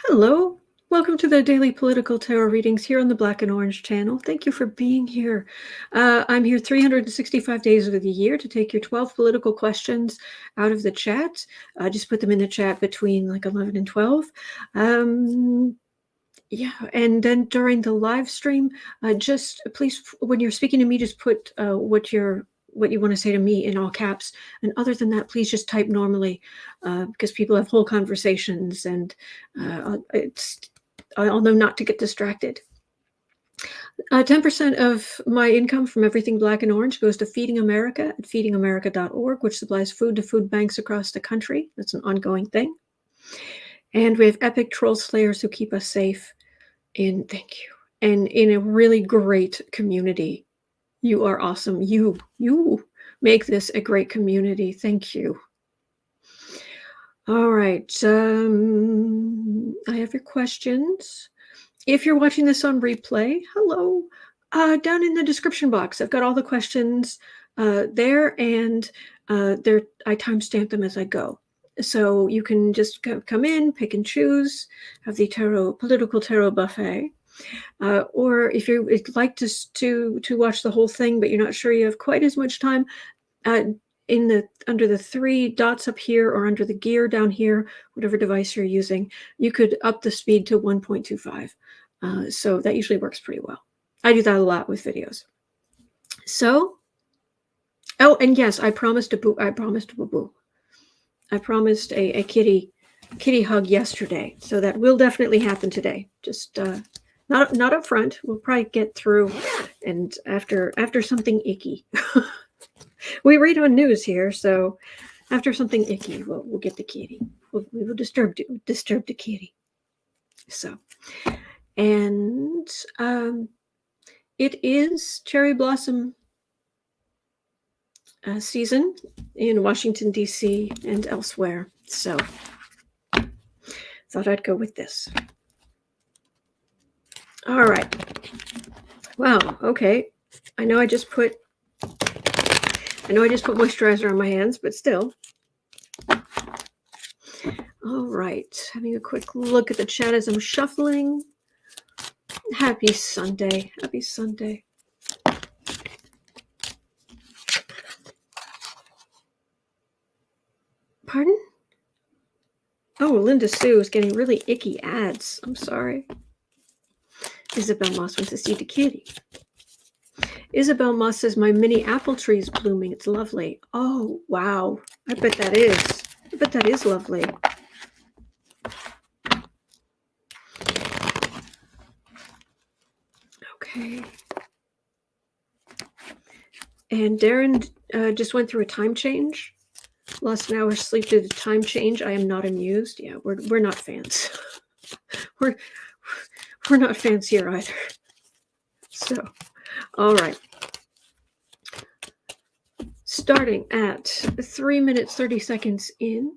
Hello. Welcome to the Daily Political Tarot Readings here on the Black and Orange channel. Thank you for being here. I'm here 365 days of the year to take your 12 political questions out of the chat. Just put them in the chat between like 11 and 12. Yeah, and then during the live stream, just please, when you're speaking to me, just put what you want to say to me in all caps. And other than that, please just type normally, because people have whole conversations, and I'll know not to get distracted. 10% of my income from everything Black and Orange goes to Feeding America at feedingamerica.org, which supplies food to food banks across the country. That's an ongoing thing. And we have epic troll slayers who keep us safe. And thank you. And in a really great community. You are awesome. You make this a great community. Thank you. All right. I have your questions. If you're watching this on replay, hello. Down in the description box, I've got all the questions there, and I timestamp them as I go. So you can just come in, pick and choose, have the political tarot buffet. Or if you'd like to watch the whole thing, but you're not sure you have quite as much time, under the three dots up here or under the gear down here, whatever device you're using, you could up the speed to 1.25. So that usually works pretty well. I do that a lot with videos. So, oh, and yes, I promised a boo. I promised a kitty hug yesterday, so that will definitely happen today. Just not up front. We'll probably get through, and after something icky. We read on news here, so after something icky, we'll get the kitty. We will disturb the kitty. So, and it is cherry blossom season in Washington, D.C. and elsewhere. So, thought I'd go with this. All right. Wow. Okay. I know I just put moisturizer on my hands, but still. All right. Having a quick look at the chat as I'm shuffling. Happy Sunday. Happy Sunday. Pardon? Oh, Linda Sue is getting really icky ads. I'm sorry. Isabel Moss wants to see the kitty. Isabel Moss says, my mini apple tree is blooming. It's lovely. Oh, wow. I bet that is lovely. Okay. And Darren just went through a time change. Lost an hour's sleep due to time change. I am not amused. Yeah, we're not fans. we're not fans here either. So, all right. Starting at 3 minutes, 30 seconds in,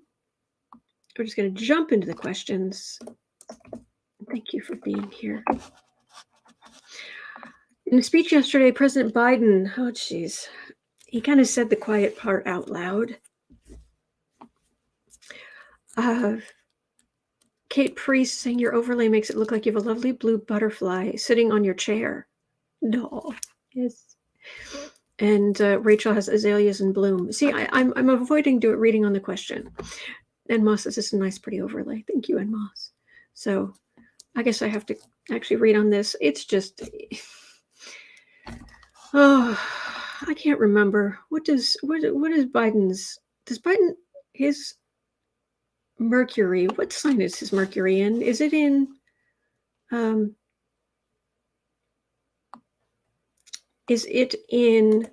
we're just going to jump into the questions. Thank you for being here. In a speech yesterday, President Biden, oh geez, he kind of said the quiet part out loud. Kate Priest saying your overlay makes it look like you have a lovely blue butterfly sitting on your chair. No, yes. And Rachel has azaleas in bloom. See, I'm avoiding reading on the question. And Moss says, this is a nice, pretty overlay. Thank you, and Moss. So I guess I have to actually read on this. It's just, oh, I can't remember. What is Biden's? Does Biden, his Mercury? What sign is his Mercury in? Is it in? Is it in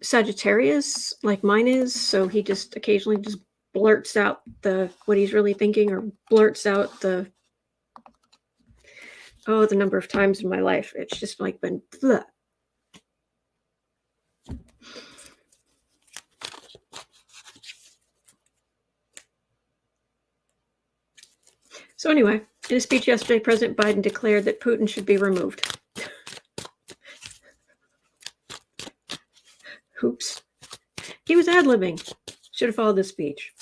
Sagittarius like mine is? So he just occasionally just blurts out what he's really thinking, or blurts out the number of times in my life it's just like been bleh. So anyway, in a speech yesterday, President Biden declared that Putin should be removed. Oops. He was ad-libbing. Should have followed this speech.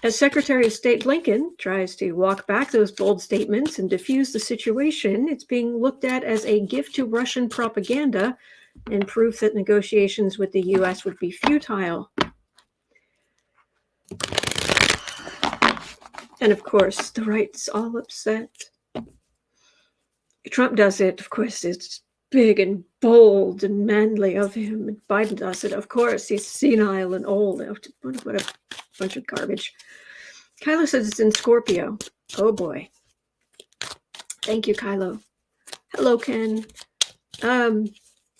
As Secretary of State Blinken tries to walk back those bold statements and diffuse the situation, it's being looked at as a gift to Russian propaganda and proof that negotiations with the U.S. would be futile. And of course, the right's all upset. Trump does it, of course, it's big and bold and manly of him. And Biden does it, of course, he's senile and old. What a bunch of garbage. Kylo says it's in Scorpio. Oh boy. Thank you, Kylo. Hello, Ken.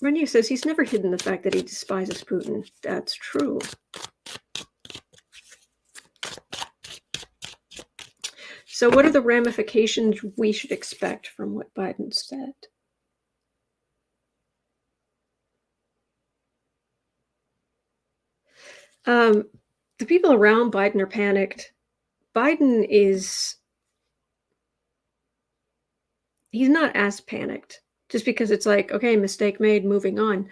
Renier says he's never hidden the fact that he despises Putin. That's true. So what are the ramifications we should expect from what Biden said? The people around Biden are panicked. He's not as panicked just because it's like, okay, mistake made, moving on.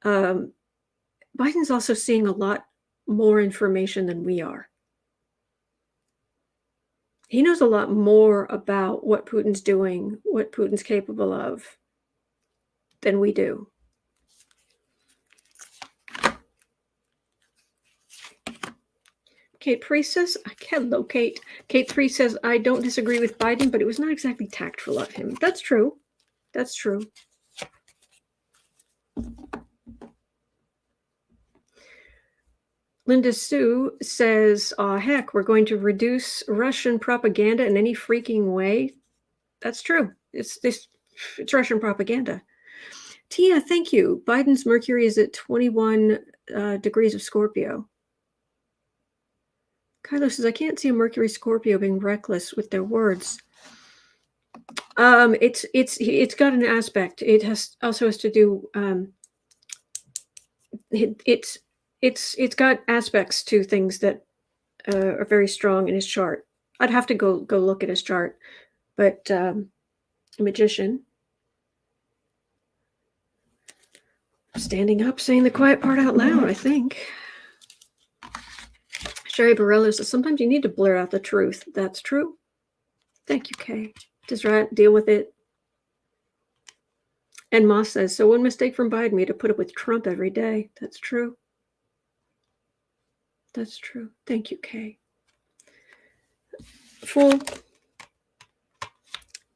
Biden's also seeing a lot more information than we are. He knows a lot more about what Putin's doing, what Putin's capable of, than we do. Kate Priest says, hello, Kate. Kate Priest says, I don't disagree with Biden, but it was not exactly tactful of him. That's true. That's true. Linda Sue says, heck, we're going to reduce Russian propaganda in any freaking way. That's true. It's Russian propaganda. Tia, thank you. Biden's Mercury is at 21 degrees of Scorpio. Kylo says, I can't see a Mercury Scorpio being reckless with their words. It's got an aspect. It also has to do. It's got aspects to things that are very strong in his chart. I'd have to go look at his chart, but magician. Standing up, saying the quiet part out loud, I think. Sherry Barella says, sometimes you need to blurt out the truth. That's true. Thank you, Kay. Just deal with it. And Moss says, so one mistake from Biden, we had to put up with Trump every day. That's true. That's true. Thank you, Kay. Fool.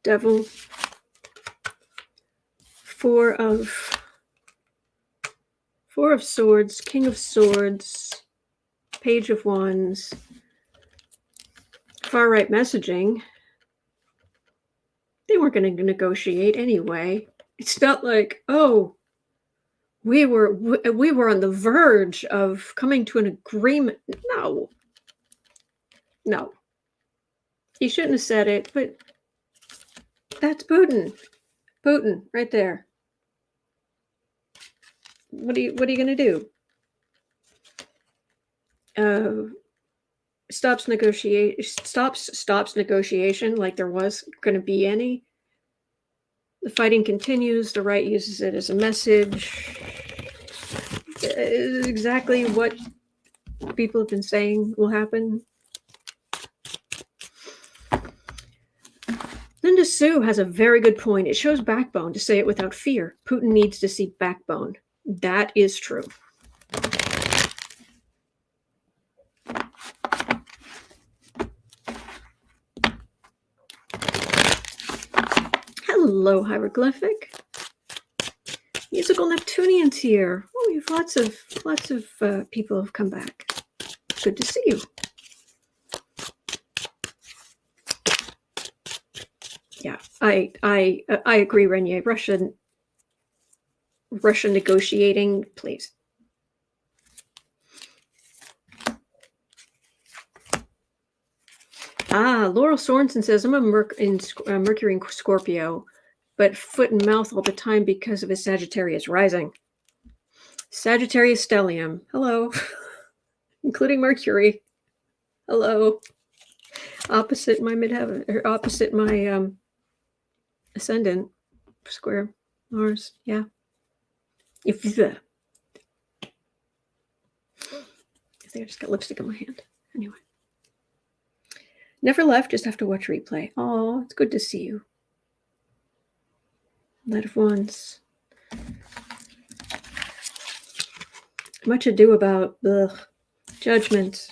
Devil. Four of Swords, King of Swords, Page of Wands, far-right messaging. They weren't going to negotiate anyway. It's not like, oh, we were on the verge of coming to an agreement. No. He shouldn't have said it, but that's Putin. Putin, right there. What are you going to do? Stops negotiation like there was going to be any. The fighting continues. The right uses it as a message. Exactly what people have been saying will happen. Linda Sue has a very good point. It shows backbone to say it without fear. Putin needs to see backbone. That is true. Hello, hieroglyphic. Musical Neptunians here. Oh, we have lots of people have come back. Good to see you. Yeah, I agree, Renier. Russia negotiating, please. Laurel Sorensen says, I'm a Mercury in Scorpio, but foot and mouth all the time because of his Sagittarius rising. Sagittarius stellium. Hello. Including Mercury. Hello. Opposite my midheaven, or opposite my ascendant square Mars. Yeah. I think I just got lipstick on my hand. Anyway. Never left, just have to watch replay. Oh, it's good to see you. Loved ones. Much ado about judgment.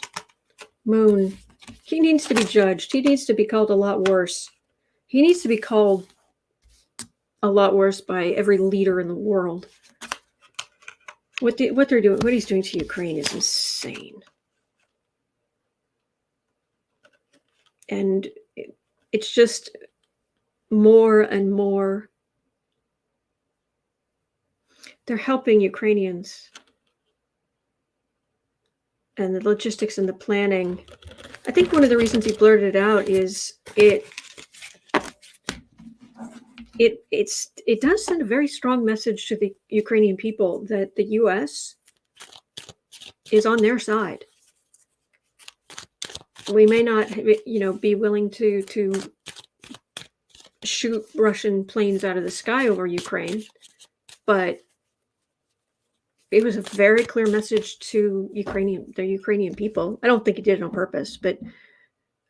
Moon. He needs to be judged. He needs to be called a lot worse. He needs to be called a lot worse by every leader in the world. What they're doing, what he's doing to Ukraine is insane. And it's just more and more. They're helping Ukrainians. And the logistics and the planning. I think one of the reasons he blurted it out is it does send a very strong message to the Ukrainian people that the U.S. is on their side. We may not, be willing to shoot Russian planes out of the sky over Ukraine, but it was a very clear message to the Ukrainian people. I don't think he did it on purpose, but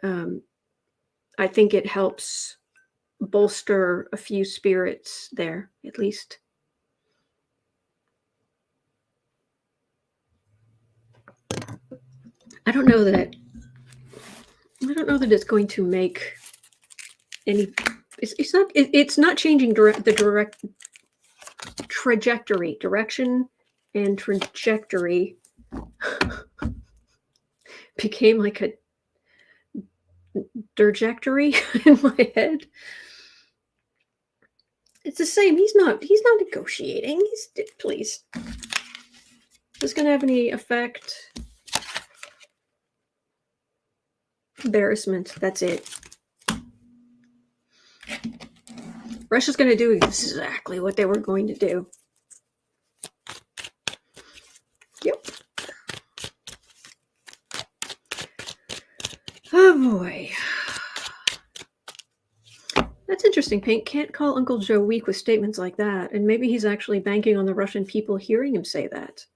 I think it helps bolster a few spirits there, at least. I don't know that it's going to make any. It's not changing the direct trajectory, direction, and trajectory became like a trajectory in my head. It's the same. He's not negotiating. Please. Is this going to have any effect? Embarrassment. That's it. Russia's going to do exactly what they were going to do. Yep. Oh boy. That's interesting. Pink can't call Uncle Joe weak with statements like that, and maybe he's actually banking on the Russian people hearing him say that.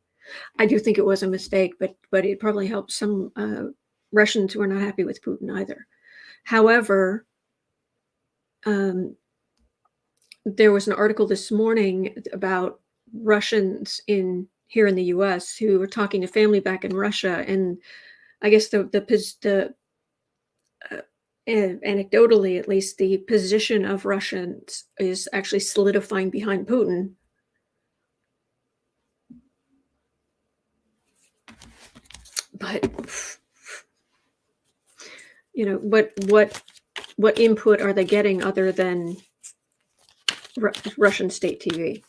I do think it was a mistake, but it probably helped some Russians who are not happy with Putin either. However, there was an article this morning about Russians here in the U.S. who were talking to family back in Russia, and I guess anecdotally, at least, the position of Russians is actually solidifying behind Putin. But what input are they getting other than Russian state TV?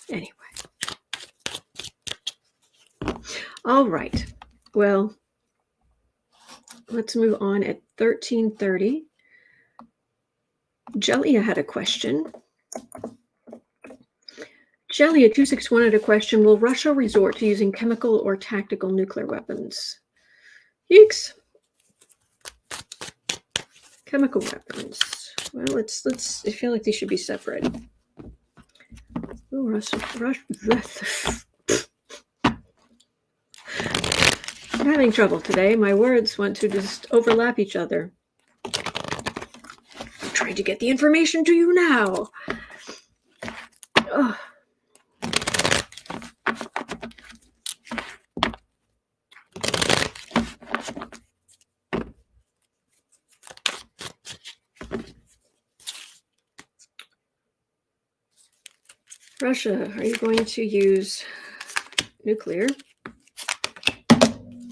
Anyway. All right. Well, let's move on at 13:30. Jelia had a question. Jelia261 had a question. Will Russia resort to using chemical or tactical nuclear weapons? Yeeks. Chemical weapons. Well, let's. I feel like these should be separate. Oh, Russia. I'm having trouble today. My words want to just overlap each other. I'm trying to get the information to you now. Ugh. Russia, are you going to use nuclear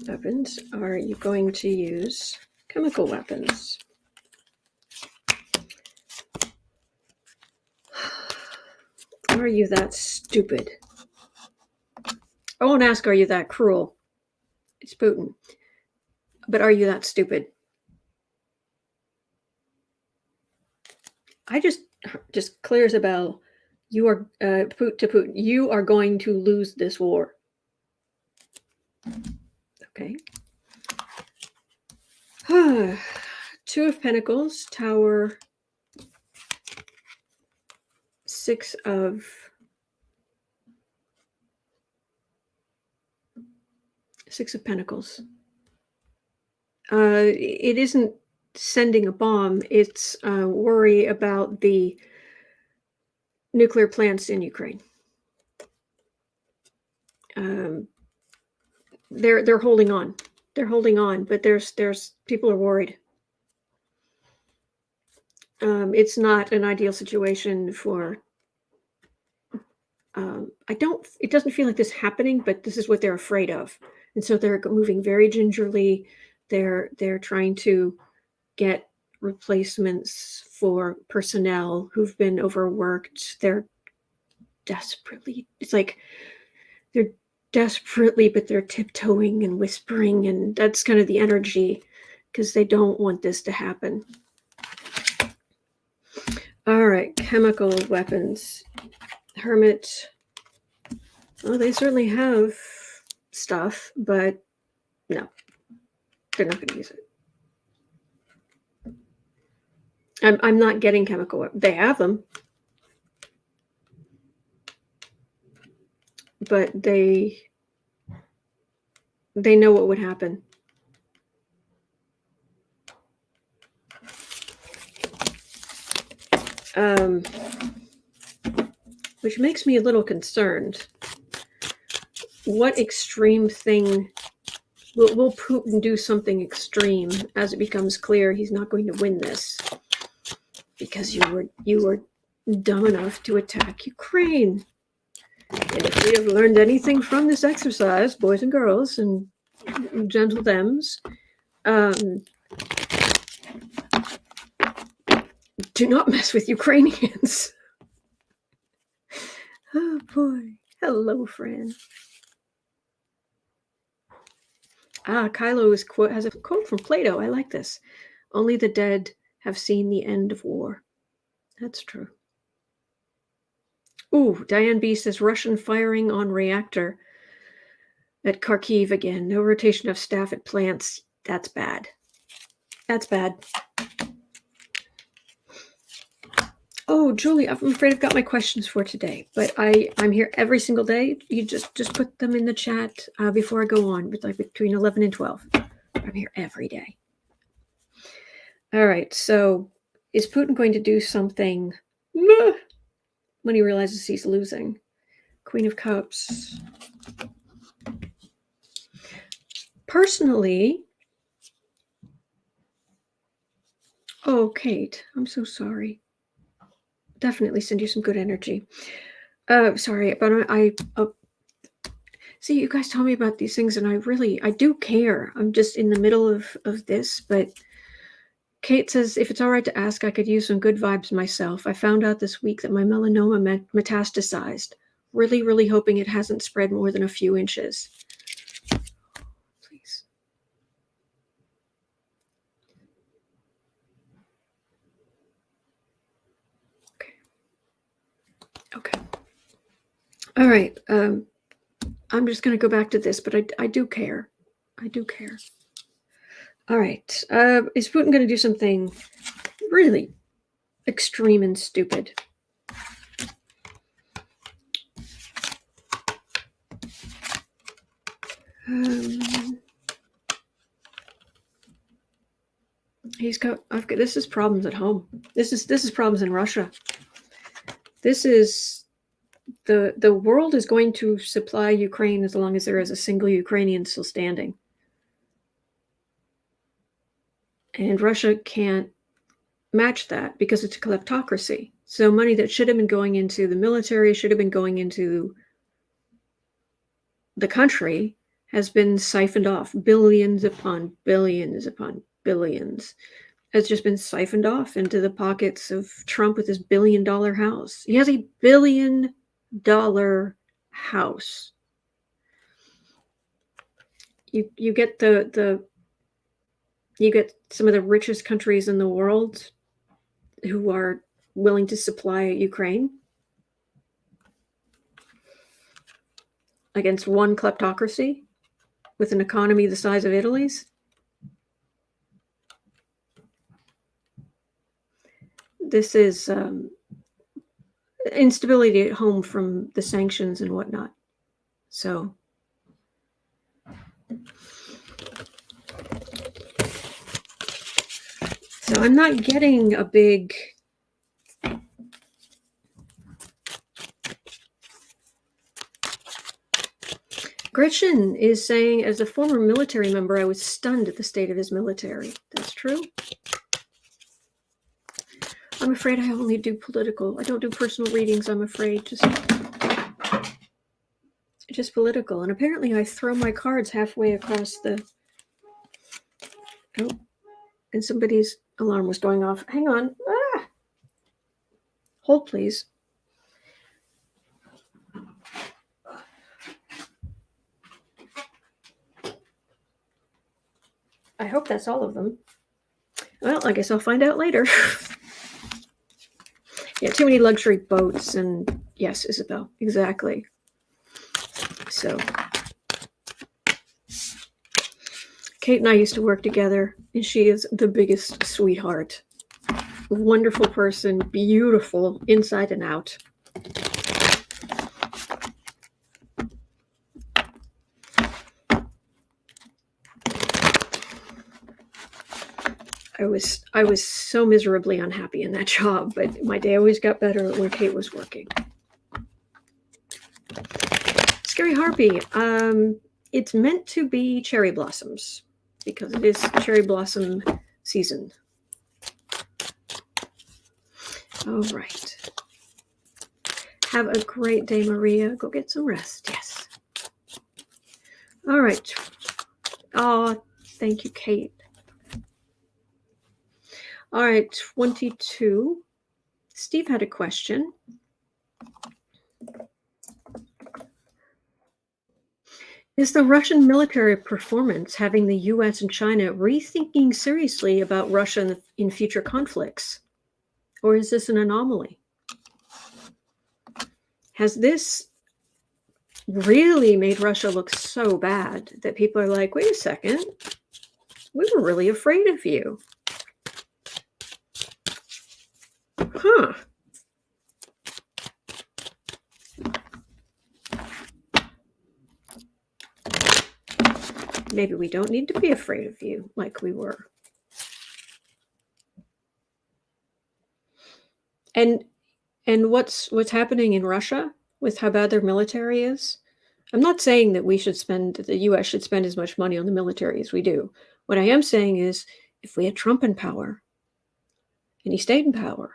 weapons? Are you going to use chemical weapons? Are you that stupid? I won't ask, are you that cruel? It's Putin. But are you that stupid? I just clear as a bell. You are to Putin. You are going to lose this war. Okay. Two of Pentacles, Tower, Six of Pentacles. It isn't sending a bomb. It's worry about the nuclear plants in Ukraine. They're holding on. They're holding on, but there's people are worried. It's not an ideal situation for. It doesn't feel like this happening, but this is what they're afraid of, and so they're moving very gingerly. They're trying to get replacements for personnel who've been overworked. They're desperately. It's like they're desperately, but they're tiptoeing and whispering, and that's kind of the energy because they don't want this to happen. All right, chemical weapons. Hermit. Well, they certainly have stuff, but no, they're not going to use it. I'm not getting chemical weapons. They have them, but they know what would happen. Which makes me a little concerned. What extreme thing will Putin do? Something extreme as it becomes clear he's not going to win this because you were dumb enough to attack Ukraine. And if we have learned anything from this exercise, boys and girls and gentle thems, do not mess with Ukrainians. Oh boy. Hello, friend. Kylo has a quote from Plato. I like this. Only the dead have seen the end of war. That's true. Ooh, Diane B says Russian firing on reactor at Kharkiv again. No rotation of staff at plants. That's bad. That's bad. Oh, Julie, I'm afraid I've got my questions for today, but I'm here every single day. You just put them in the chat before I go on, like between 11 and 12. I'm here every day. All right, so is Putin going to do something when he realizes he's losing? Queen of Cups. Personally, oh, Kate, I'm so sorry. Definitely send you some good energy. Sorry, but I see, you guys tell me about these things, and I do care. I'm just in the middle of this, but Kate says, if it's all right to ask, I could use some good vibes myself. I found out this week that my melanoma metastasized. Really, really hoping it hasn't spread more than a few inches. Please. Okay. All right. I'm just going to go back to this, but I do care. I do care. All right. Is Putin going to do something really extreme and stupid? This is problems at home. This is problems in Russia. This is the world is going to supply Ukraine as long as there is a single Ukrainian still standing. And Russia can't match that because it's a kleptocracy. So money that should have been going into the military, should have been going into the country, has been siphoned off. Billions upon billions upon billions has just been siphoned off into the pockets of Trump with his $1 billion house. He has a $1 billion house. You get you get some of the richest countries in the world who are willing to supply Ukraine against one kleptocracy with an economy the size of Italy's. This is instability at home from the sanctions and whatnot. So So I'm not getting a big... Gretchen is saying, as a former military member, I was stunned at the state of his military. That's true. I'm afraid I only do political. I don't do personal readings, I'm afraid. Just political. And apparently I throw my cards halfway across the... Oh, and somebody's alarm was going off. Hang on. Ah! Hold, please. I hope that's all of them. Well, I guess I'll find out later. Yeah, too many luxury boats and... Yes, Isabel, exactly. So... Kate and I used to work together, and she is the biggest sweetheart. Wonderful person, beautiful inside and out. I was so miserably unhappy in that job, but my day always got better when Kate was working. Scary Harpy, it's meant to be cherry blossoms because it is cherry blossom season. All right. Have a great day, Maria. Go get some rest. Yes. All right. Oh, thank you, Kate. All right, 22. Steve had a question. Is the Russian military performance having the US and China rethinking seriously about Russia in future conflicts? Or is this an anomaly? Has this really made Russia look so bad that people are like, wait a second, we were really afraid of you? Huh. Maybe we don't need to be afraid of you like we were. And what's happening in Russia with how bad their military is? I'm not saying that the US should spend as much money on the military as we do. What I am saying is, if we had Trump in power and he stayed in power,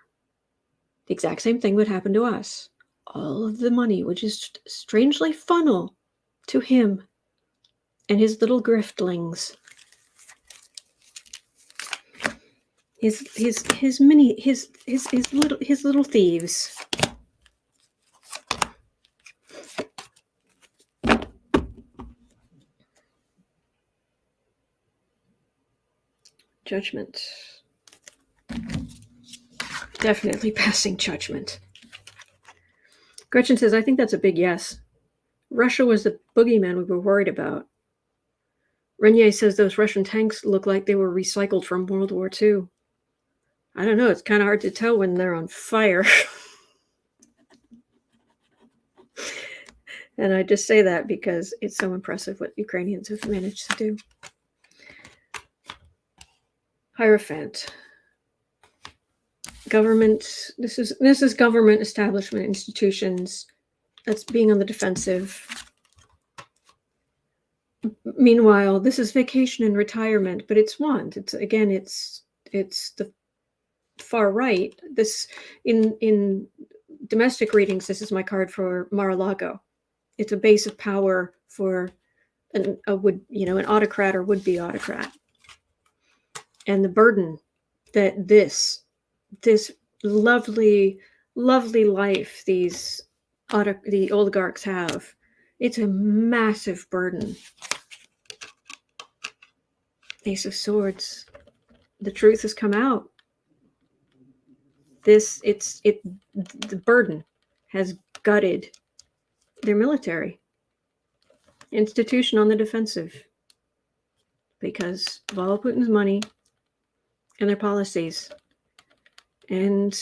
the exact same thing would happen to us. All of the money would just strangely funnel to him and his little griftlings. His little thieves. Judgment. Definitely passing judgment. Gretchen says, I think that's a big yes. Russia was the boogeyman we were worried about. Renier says those Russian tanks look like they were recycled from World War II. I don't know. It's kind of hard to tell when they're on fire. And I just say that because it's so impressive what Ukrainians have managed to do. Hierophant. Government. This is government, establishment, institutions. That's being on the defensive. Meanwhile, this is vacation and retirement, but it's one. It's the far right. This in domestic readings, this is my card for Mar-a-Lago. It's a base of power for an autocrat or would-be autocrat. And the burden that this lovely, lovely life the oligarchs have, it's a massive burden. Ace of Swords. The truth has come out. The burden has gutted their military institution on the defensive because of all Putin's money and their policies. And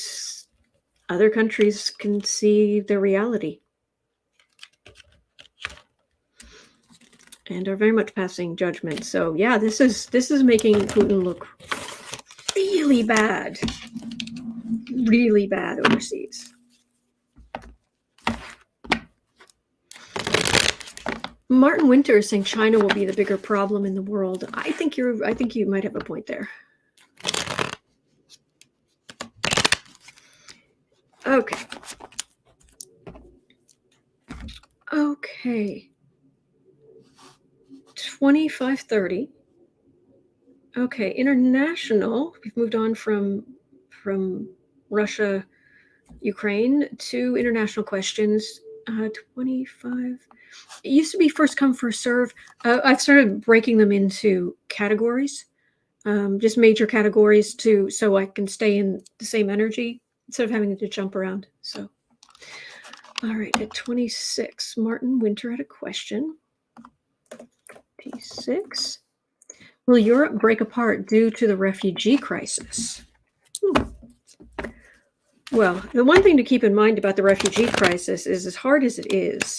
other countries can see the reality and are very much passing judgment. So yeah, this is making Putin look really bad overseas. Martin Winter is saying China will be the bigger problem in the world. I think you might have a point there. Okay. 2530. Okay, international. We've moved on from Russia, Ukraine to international questions. 25. It used to be first come, first serve. I've started breaking them into categories, just major categories so I can stay in the same energy instead of having to jump around. So, all right, at 26, Martin Winter had a question. 26. Will Europe break apart due to the refugee crisis? Well, the one thing to keep in mind about the refugee crisis is, as hard as it is,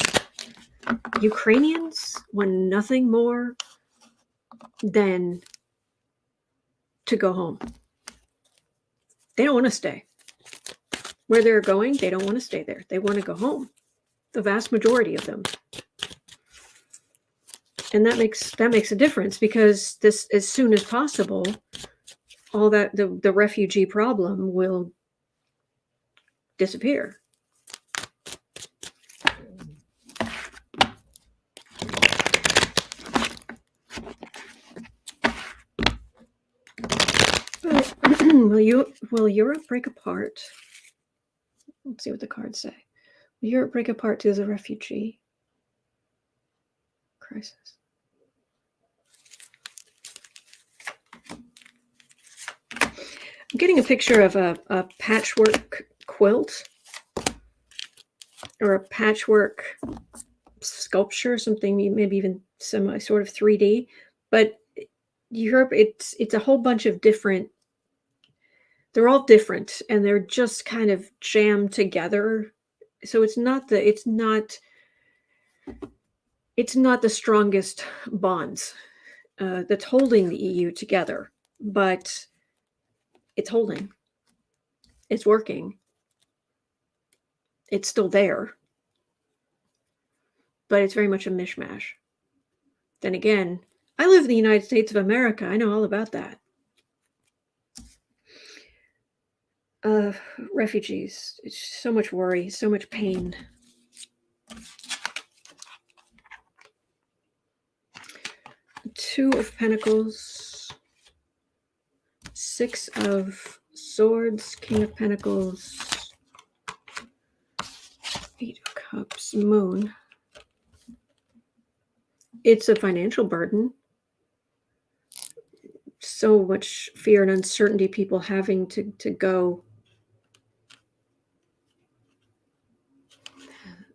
Ukrainians want nothing more than to go home. They don't want to stay. Where they're going, they don't want to stay there. They want to go home. The vast majority of them. And that makes a difference, because this, as soon as possible, all that the refugee problem will disappear. Will Europe break apart? Let's see what the cards say. Will Europe break apart due to the refugee crisis? I'm getting a picture of a patchwork quilt or a patchwork sculpture, something maybe even sort of 3D. But Europe, it's a whole bunch of different. They're all different, and they're just kind of jammed together. So it's not the strongest bonds that's holding the EU together, but it's holding. It's working. It's still there, but it's very much a mishmash. Then again, I live in the United States of America. I know all about that. Refugees. It's so much worry, so much pain. Two of Pentacles, Six of Swords, King of Pentacles, Eight of Cups, Moon. It's a financial burden. So much fear and uncertainty, people having to go.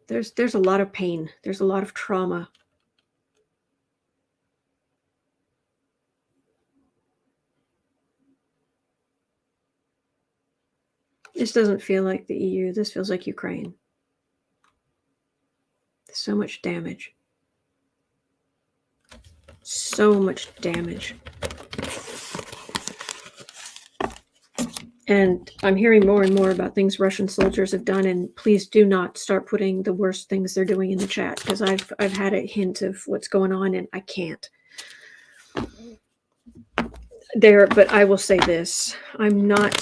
There's a lot of pain. There's a lot of trauma. This doesn't feel like the EU. This feels like Ukraine. So much damage. So much damage. And I'm hearing more and more about things Russian soldiers have done, and please do not start putting the worst things they're doing in the chat, because I've had a hint of what's going on, and I can't. But I will say this. I'm not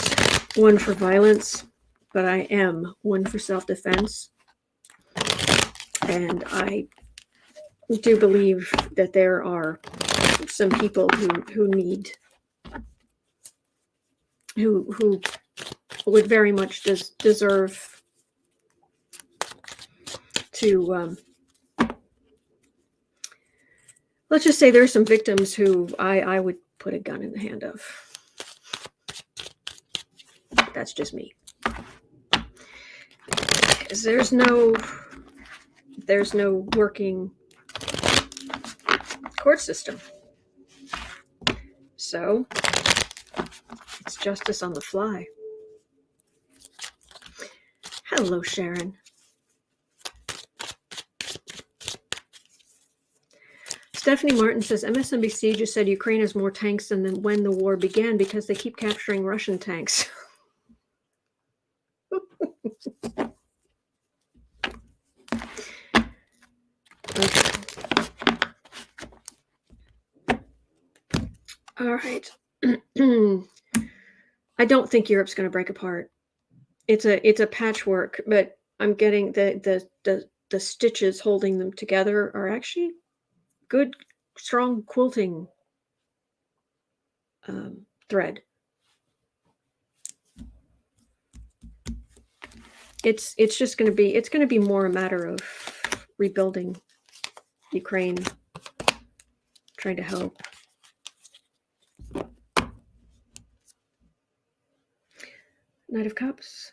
one for violence, but I am one for self-defense. And I do believe that there are some people who would very much deserve to, let's just say there are some victims who I would put a gun in the hand of. That's just me. Because there's no working court system. So it's justice on the fly. Hello, Sharon. Stephanie Martin says MSNBC just said Ukraine has more tanks than when the war began because they keep capturing Russian tanks. Okay. All right. I don't think Europe's going to break apart. It's a patchwork, but I'm getting the stitches holding them together are actually good, strong quilting thread. It's just going to be more a matter of rebuilding Ukraine, trying to help. Knight of Cups.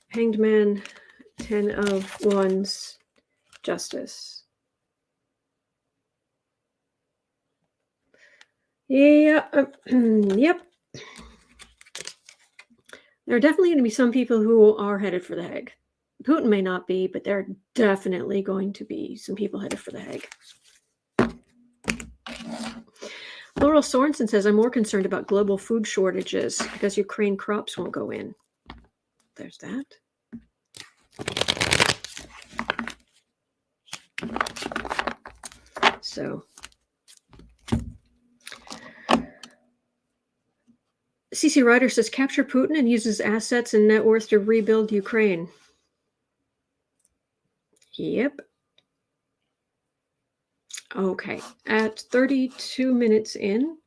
Hanged Man, 10 of Wands, Justice. Yeah, yep. There are definitely going to be some people who are headed for the Hague. Putin may not be, but there are definitely going to be some people headed for the Hague. Laurel Sorensen says, I'm more concerned about global food shortages because Ukraine crops won't go in. There's that. So, CC Ryder says, capture Putin and uses assets and net worth to rebuild Ukraine. Yep. Okay. At 32 minutes in,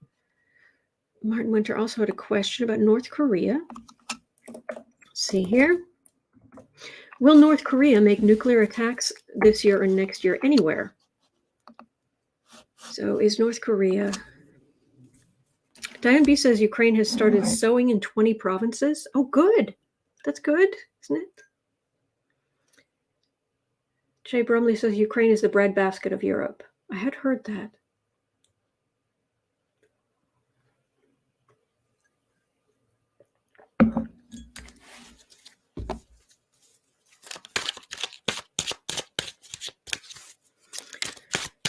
Martin Winter also had a question about North Korea. Let's see here. Will North Korea make nuclear attacks this year or next year anywhere? So is North Korea... Diane B says Ukraine has started sowing in 20 provinces. Oh, good. That's good, isn't it? Jay Brumley says Ukraine is the breadbasket of Europe. I had heard that.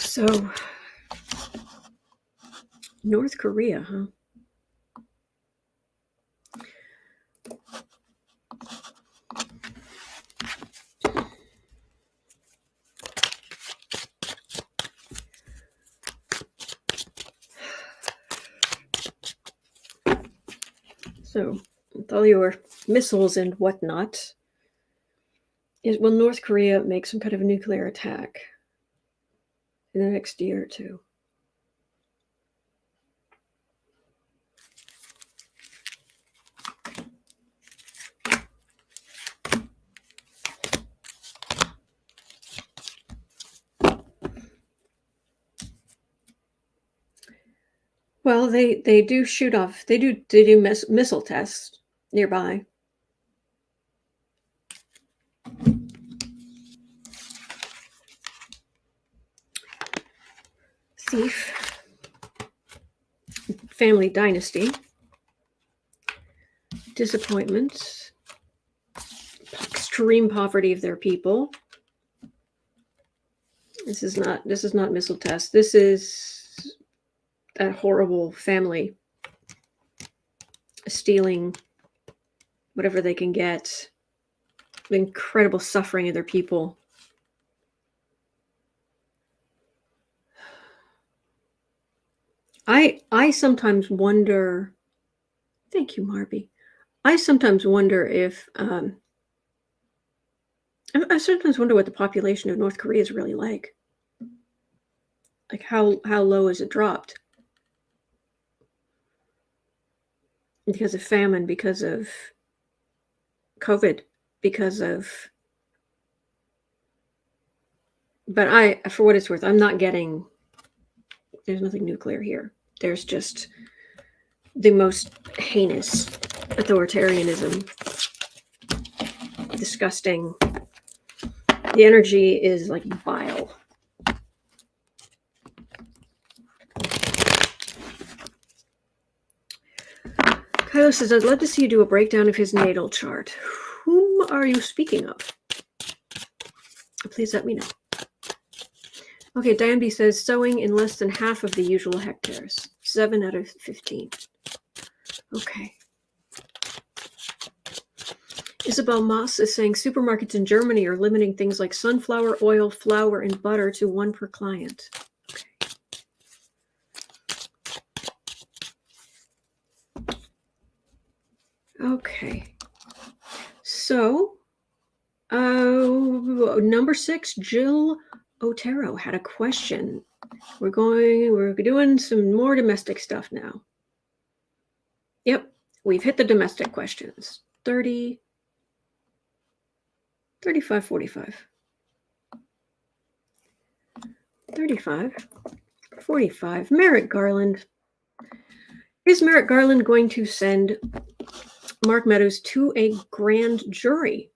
So, North Korea, huh? So, with all your missiles and whatnot, will North Korea make some kind of a nuclear attack in the next year or two? Well, they do shoot off. They do missile tests nearby. Thief. Family dynasty. Disappointment. Extreme poverty of their people. This is not missile test. This is that horrible family stealing whatever they can get. The incredible suffering of their people. I sometimes wonder, thank you, Marby. I sometimes wonder if, I sometimes wonder what the population of North Korea is really like. Like how low is it dropped? Because of famine, because of COVID, because of... But for what it's worth, I'm not getting... There's nothing nuclear here. There's just the most heinous authoritarianism. Disgusting. The energy is like bile. Kylo says, I'd love to see you do a breakdown of his natal chart. Whom are you speaking of? Please let me know. Okay, Diane B says sowing in less than half of the usual hectares. 7 out of 15. Okay. Isabel Moss is saying supermarkets in Germany are limiting things like sunflower oil, flour, and butter to 1 per client. Okay. So, number 6, Jill Otero had a question. We're doing some more domestic stuff now. Yep, we've hit the domestic questions. 30, 35, 45. 35, 45. Merrick Garland. Is Merrick Garland going to send Mark Meadows to a grand jury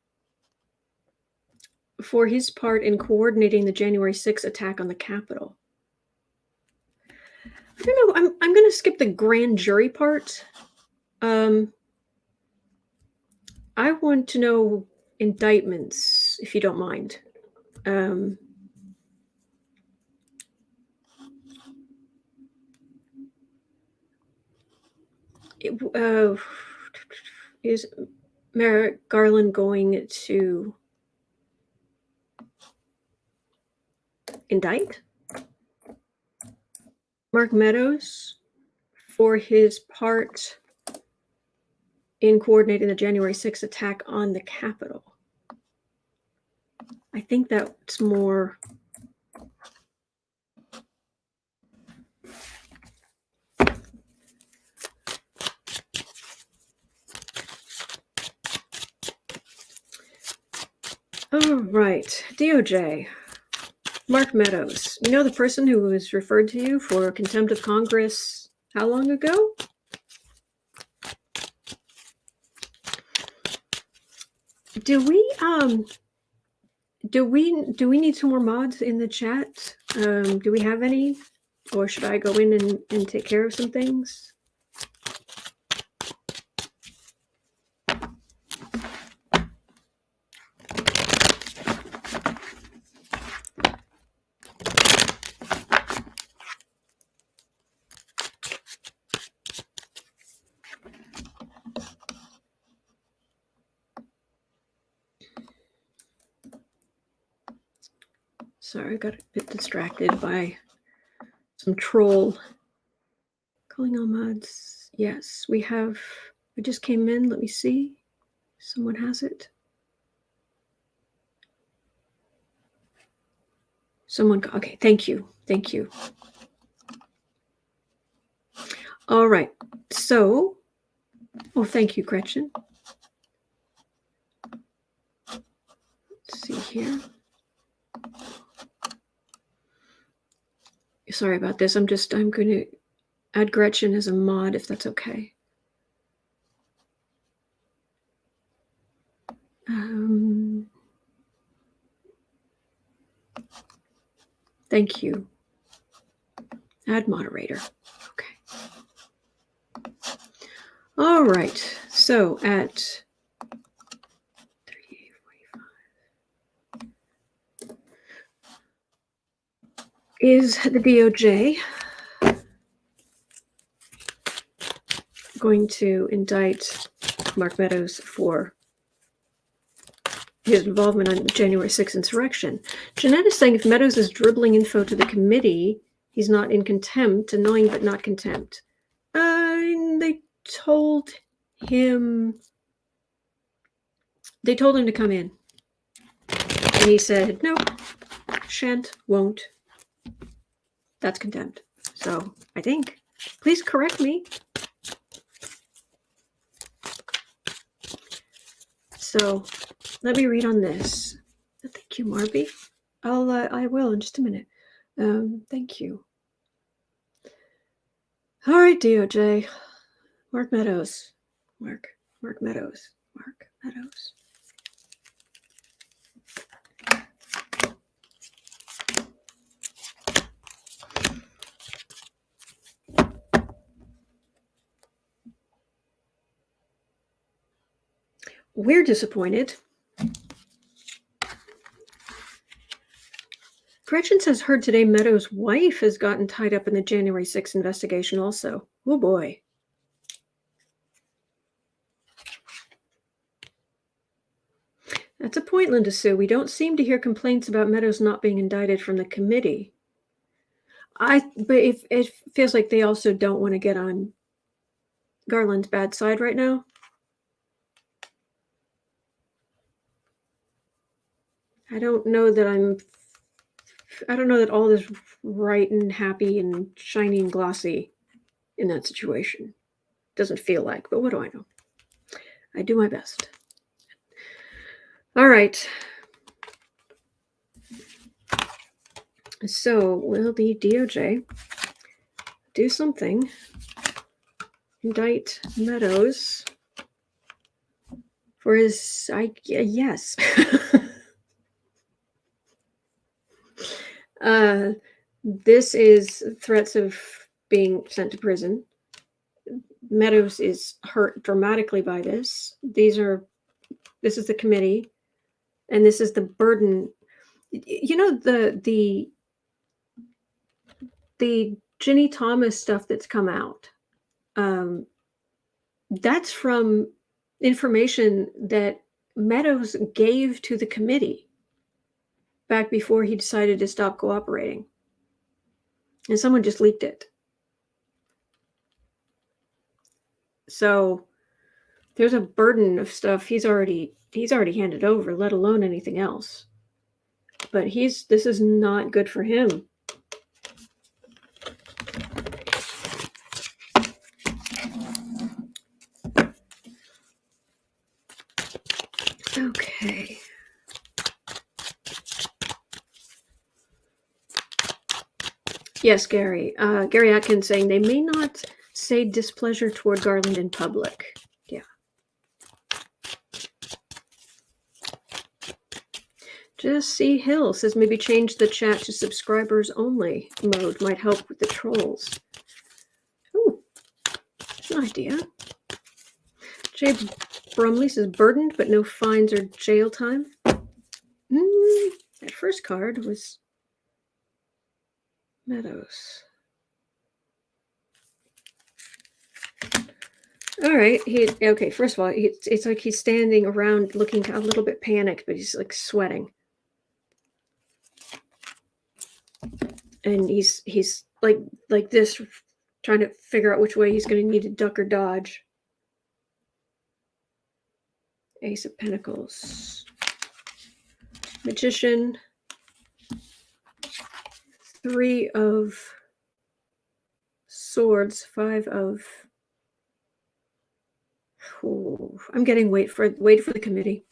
for his part in coordinating the January 6th attack on the Capitol? I don't know. I'm going to skip the grand jury part. I want to know indictments, if you don't mind. Is Merrick Garland going to indict Mark Meadows for his part in coordinating the January 6th attack on the Capitol? I think that's more... All right, DOJ. Mark Meadows. You know the person who was referred to you for contempt of Congress how long ago? Do we need some more mods in the chat? Do we have any? Or should I go in and take care of some things? Sorry, I got a bit distracted by some troll. Calling all mods. Yes, we have. I just came in. Let me see. Someone has it. Someone. Okay, thank you. Thank you. All right. So, oh, thank you, Gretchen. Let's see here. Sorry about this. I'm going to add Gretchen as a mod, if that's okay. Thank you. Add moderator. Okay. All right. So at 38:45 is the DOJ going to indict Mark Meadows for his involvement on the January 6th insurrection. Jeanette is saying if Meadows is dribbling info to the committee, he's not in contempt, annoying but not contempt. They told him to come in. And he said, no, shan't, won't. That's contempt. So I think, please correct me. So let me read on this. Thank you, Marby. I will in just a minute. Thank you. All right, DOJ. Mark Meadows. Mark Meadows. Mark Meadows. We're disappointed. Gretchen says heard today Meadows' wife has gotten tied up in the January 6th investigation also. Oh boy. That's a point, Linda Sue. We don't seem to hear complaints about Meadows not being indicted from the committee. But it feels like they also don't want to get on Garland's bad side right now. I don't know that all is right and happy and shiny and glossy in that situation. Doesn't feel like, but what do I know? I do my best. All right. So will the DOJ do something? Indict Meadows for his, yes. This is threats of being sent to prison. Meadows is hurt dramatically by this. This is the committee, and this is the burden. You know, the Ginny Thomas stuff that's come out. That's from information that Meadows gave to the committee back before he decided to stop cooperating. And someone just leaked it. So there's a burden of stuff he's already handed over, let alone anything else. But this is not good for him. Okay. Yes, Gary. Gary Atkins saying they may not say displeasure toward Garland in public. Yeah. Jesse Hill says maybe change the chat to subscribers only mode might help with the trolls. Oh, that's an idea. Jay Brumley says burdened but no fines or jail time. That first card was Meadows. All right. Okay. First of all, it's like he's standing around looking a little bit panicked, but he's like sweating, and he's like this, trying to figure out which way he's going to need to duck or dodge. Ace of Pentacles, Magician, Three of Swords, Five of. Ooh, I'm getting wait for the committee.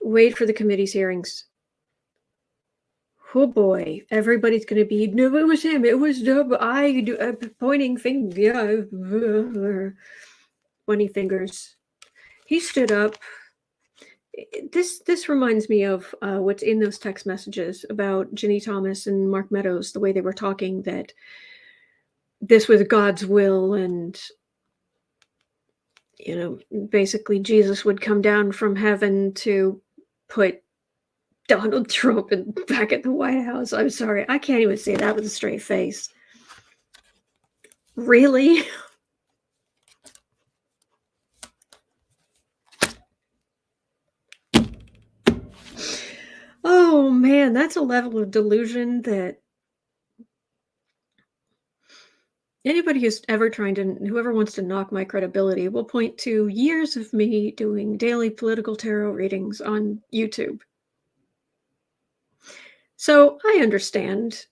Wait for the committee's hearings. Oh boy, everybody's going to be, no, it was him. It was pointing finger. Yeah, pointing fingers. He stood up. This reminds me of what's in those text messages about Ginny Thomas and Mark Meadows, the way they were talking, that this was God's will, and basically Jesus would come down from heaven to put Donald Trump back at the White House. I'm sorry, I can't even say that with a straight face. Really? Oh man, that's a level of delusion that anybody whoever wants to knock my credibility will point to years of me doing daily political tarot readings on YouTube. So I understand.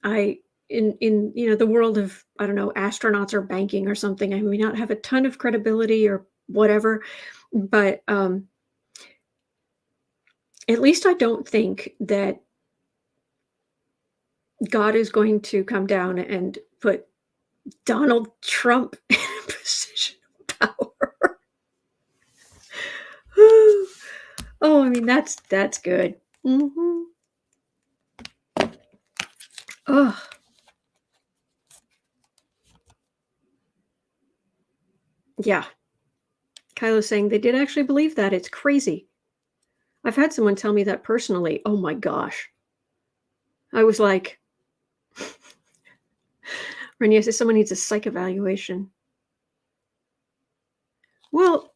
In the world of, I don't know, astronauts or banking or something, I may not have a ton of credibility or whatever, but at least I don't think that God is going to come down and put Donald Trump in a position of power. Oh, I mean, that's good. Mm-hmm. Oh. Yeah. Kylo's saying they did actually believe that. It's crazy. I've had someone tell me that personally. Oh my gosh. I was like, Renia says someone needs a psych evaluation. Well,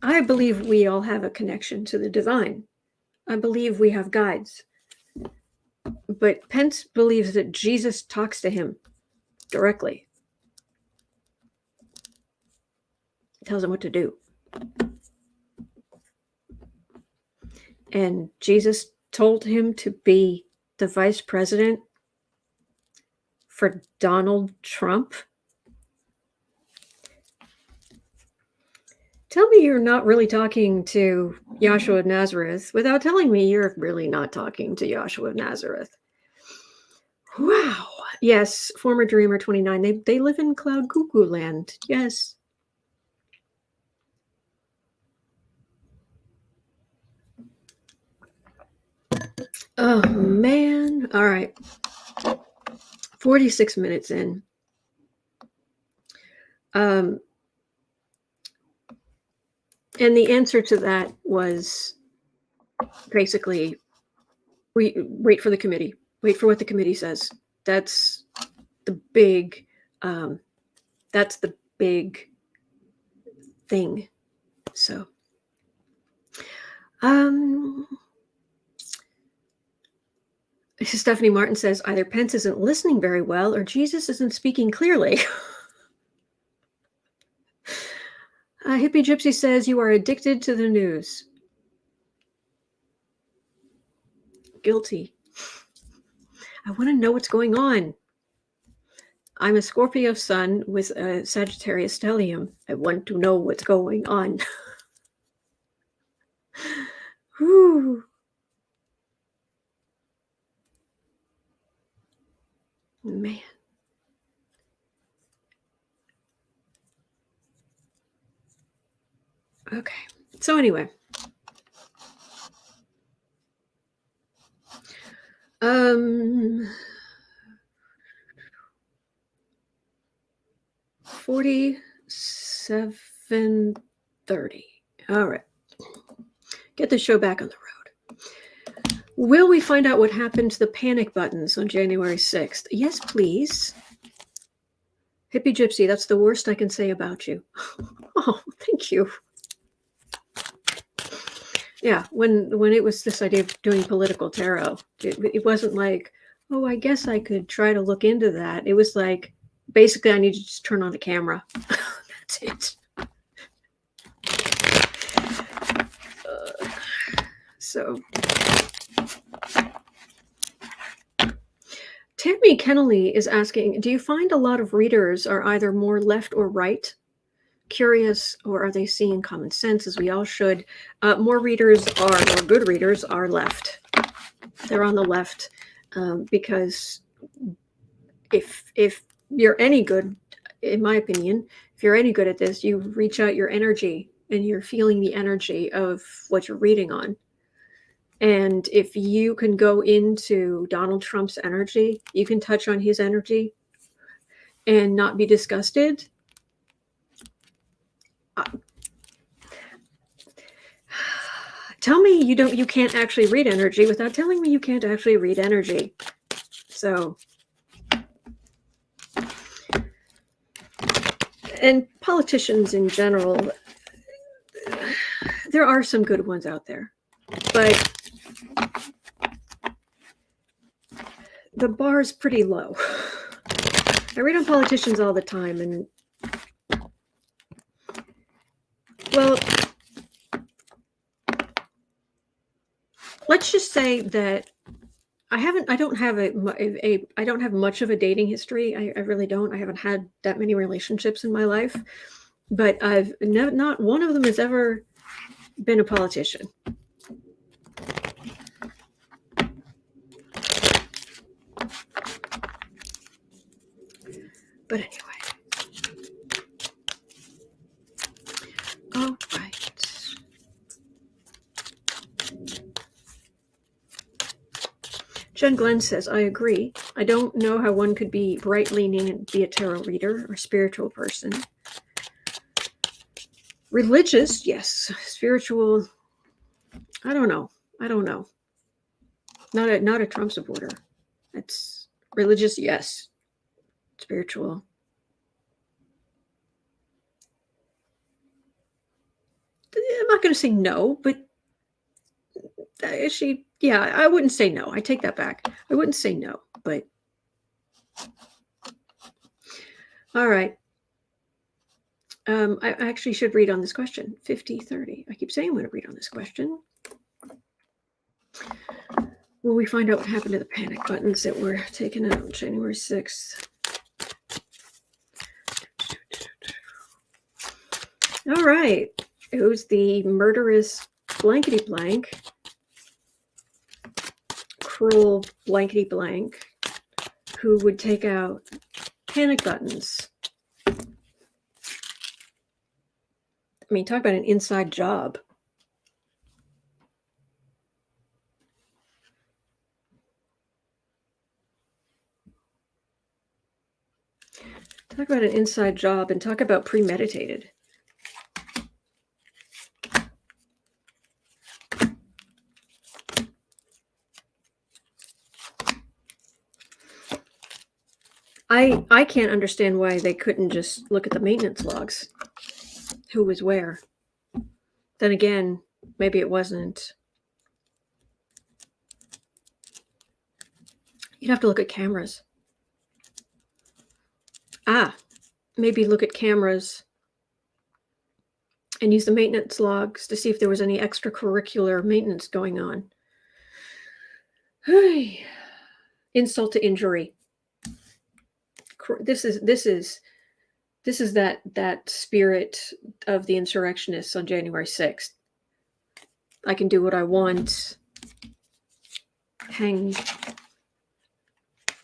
I believe we all have a connection to the divine. I believe we have guides. But Pence believes that Jesus talks to him directly. Tells him what to do. And Jesus told him to be the vice president for Donald Trump. Tell me you're not really talking to Yahshua of Nazareth without telling me you're really not talking to Yahshua of Nazareth. Wow. Yes, former Dreamer 29. They live in Cloud Cuckoo Land. Yes. Oh, man. All right. 46 minutes in. And the answer to that was basically, wait for the committee. Wait for what the committee says. That's the big thing. So, Stephanie Martin says either Pence isn't listening very well or Jesus isn't speaking clearly. Hippie Gypsy says you are addicted to the news. Guilty. I want to know what's going on. I'm a Scorpio sun with a Sagittarius stellium. I want to know what's going on. Whew. Man. Okay. So anyway. 47:30. All right. Get the show back on the road. Will we find out what happened to the panic buttons on January 6th? Yes, please. Hippie Gypsy, that's the worst I can say about you. Oh, thank you. Yeah, when it was this idea of doing political tarot, it wasn't like, oh, I guess I could try to look into that. It was like, basically, I need to just turn on the camera. That's it. So, Tammy Kennelly is asking, do you find a lot of readers are either more left or right? Curious, or are they seeing common sense, as we all should? More good readers are left. They're on the left because if you're any good, in my opinion, if you're any good at this, you reach out your energy and you're feeling the energy of what you're reading on. And if you can go into Donald Trump's energy, you can touch on his energy and not be disgusted. Tell me you can't actually read energy without telling me you can't actually read energy. So, and politicians in general, there are some good ones out there, but the bar is pretty low. I read on politicians all the time, and well, let's just say that I don't have much of a dating history. I really don't. I haven't had that many relationships in my life, but not one of them has ever been a politician. But anyway. All right. Jen Glenn says, I agree. I don't know how one could be right-leaning and be a tarot reader or spiritual person. Religious, yes. Spiritual, I don't know. Not a Trump supporter. That's religious, yes. Spiritual. I'm not going to say no, but I wouldn't say no. I take that back. I wouldn't say no, but all right. I actually should read on this question. 50-30. I keep saying I'm going to read on this question. Will we find out what happened to the panic buttons that were taken out January 6th? All right. It was the murderous blankety blank, cruel blankety blank, who would take out panic buttons. I mean, talk about an inside job. Talk about an inside job and talk about premeditated. I can't understand why they couldn't just look at the maintenance logs. Who was where? Then again, maybe it wasn't. You'd have to look at cameras. Maybe look at cameras and use the maintenance logs to see if there was any extracurricular maintenance going on. Insult to injury. This is that spirit of the insurrectionists on January 6th. I can do what I want. Hang.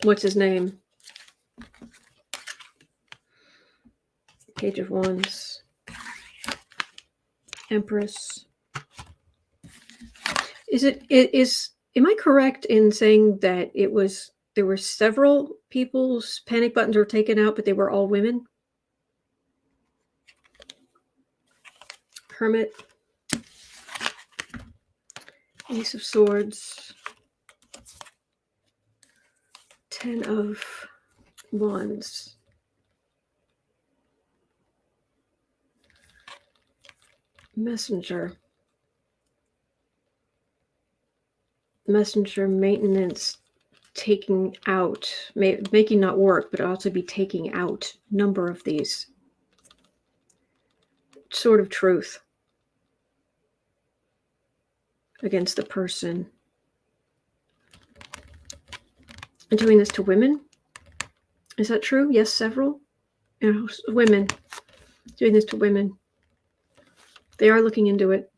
What's his name? Page of Wands. Empress. Am I correct in saying that there were several people's panic buttons were taken out, but they were all women? Hermit. Ace of Swords. 10 of Wands. Messenger maintenance, taking out, making not work, but also be taking out number of these. Sword of Truth against the person. And doing this to women? Is that true? Yes, several. Women. Doing this to women. They are looking into it.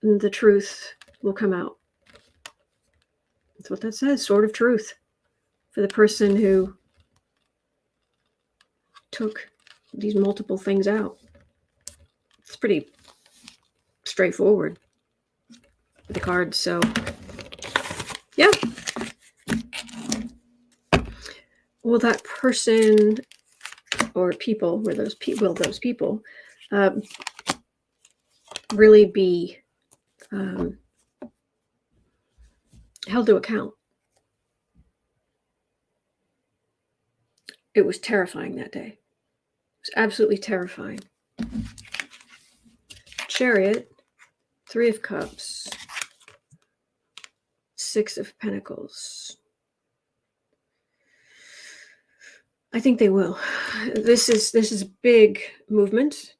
And the truth will come out. That's what that says. Sword of Truth. For the person who took these multiple things out. It's pretty straightforward with the cards. So, yeah. Will that person or people, will those people really be held to account? It was terrifying that day. It was absolutely terrifying. Chariot, 3 of Cups, 6 of Pentacles. I think they will. This is big movement.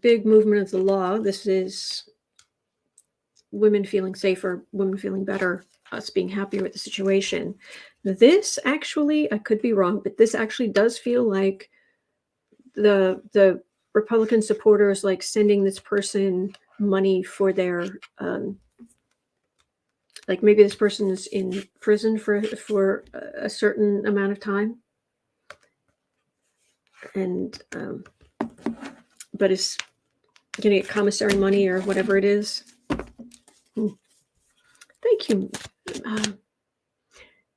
Big movement of the law. This is women feeling safer, women feeling better, us being happier with the situation. This actually, I could be wrong, but this actually does feel like the Republican supporters like sending this person money for their like maybe this person is in prison for a certain amount of time, and but is getting a commissary money or whatever it is. Thank you.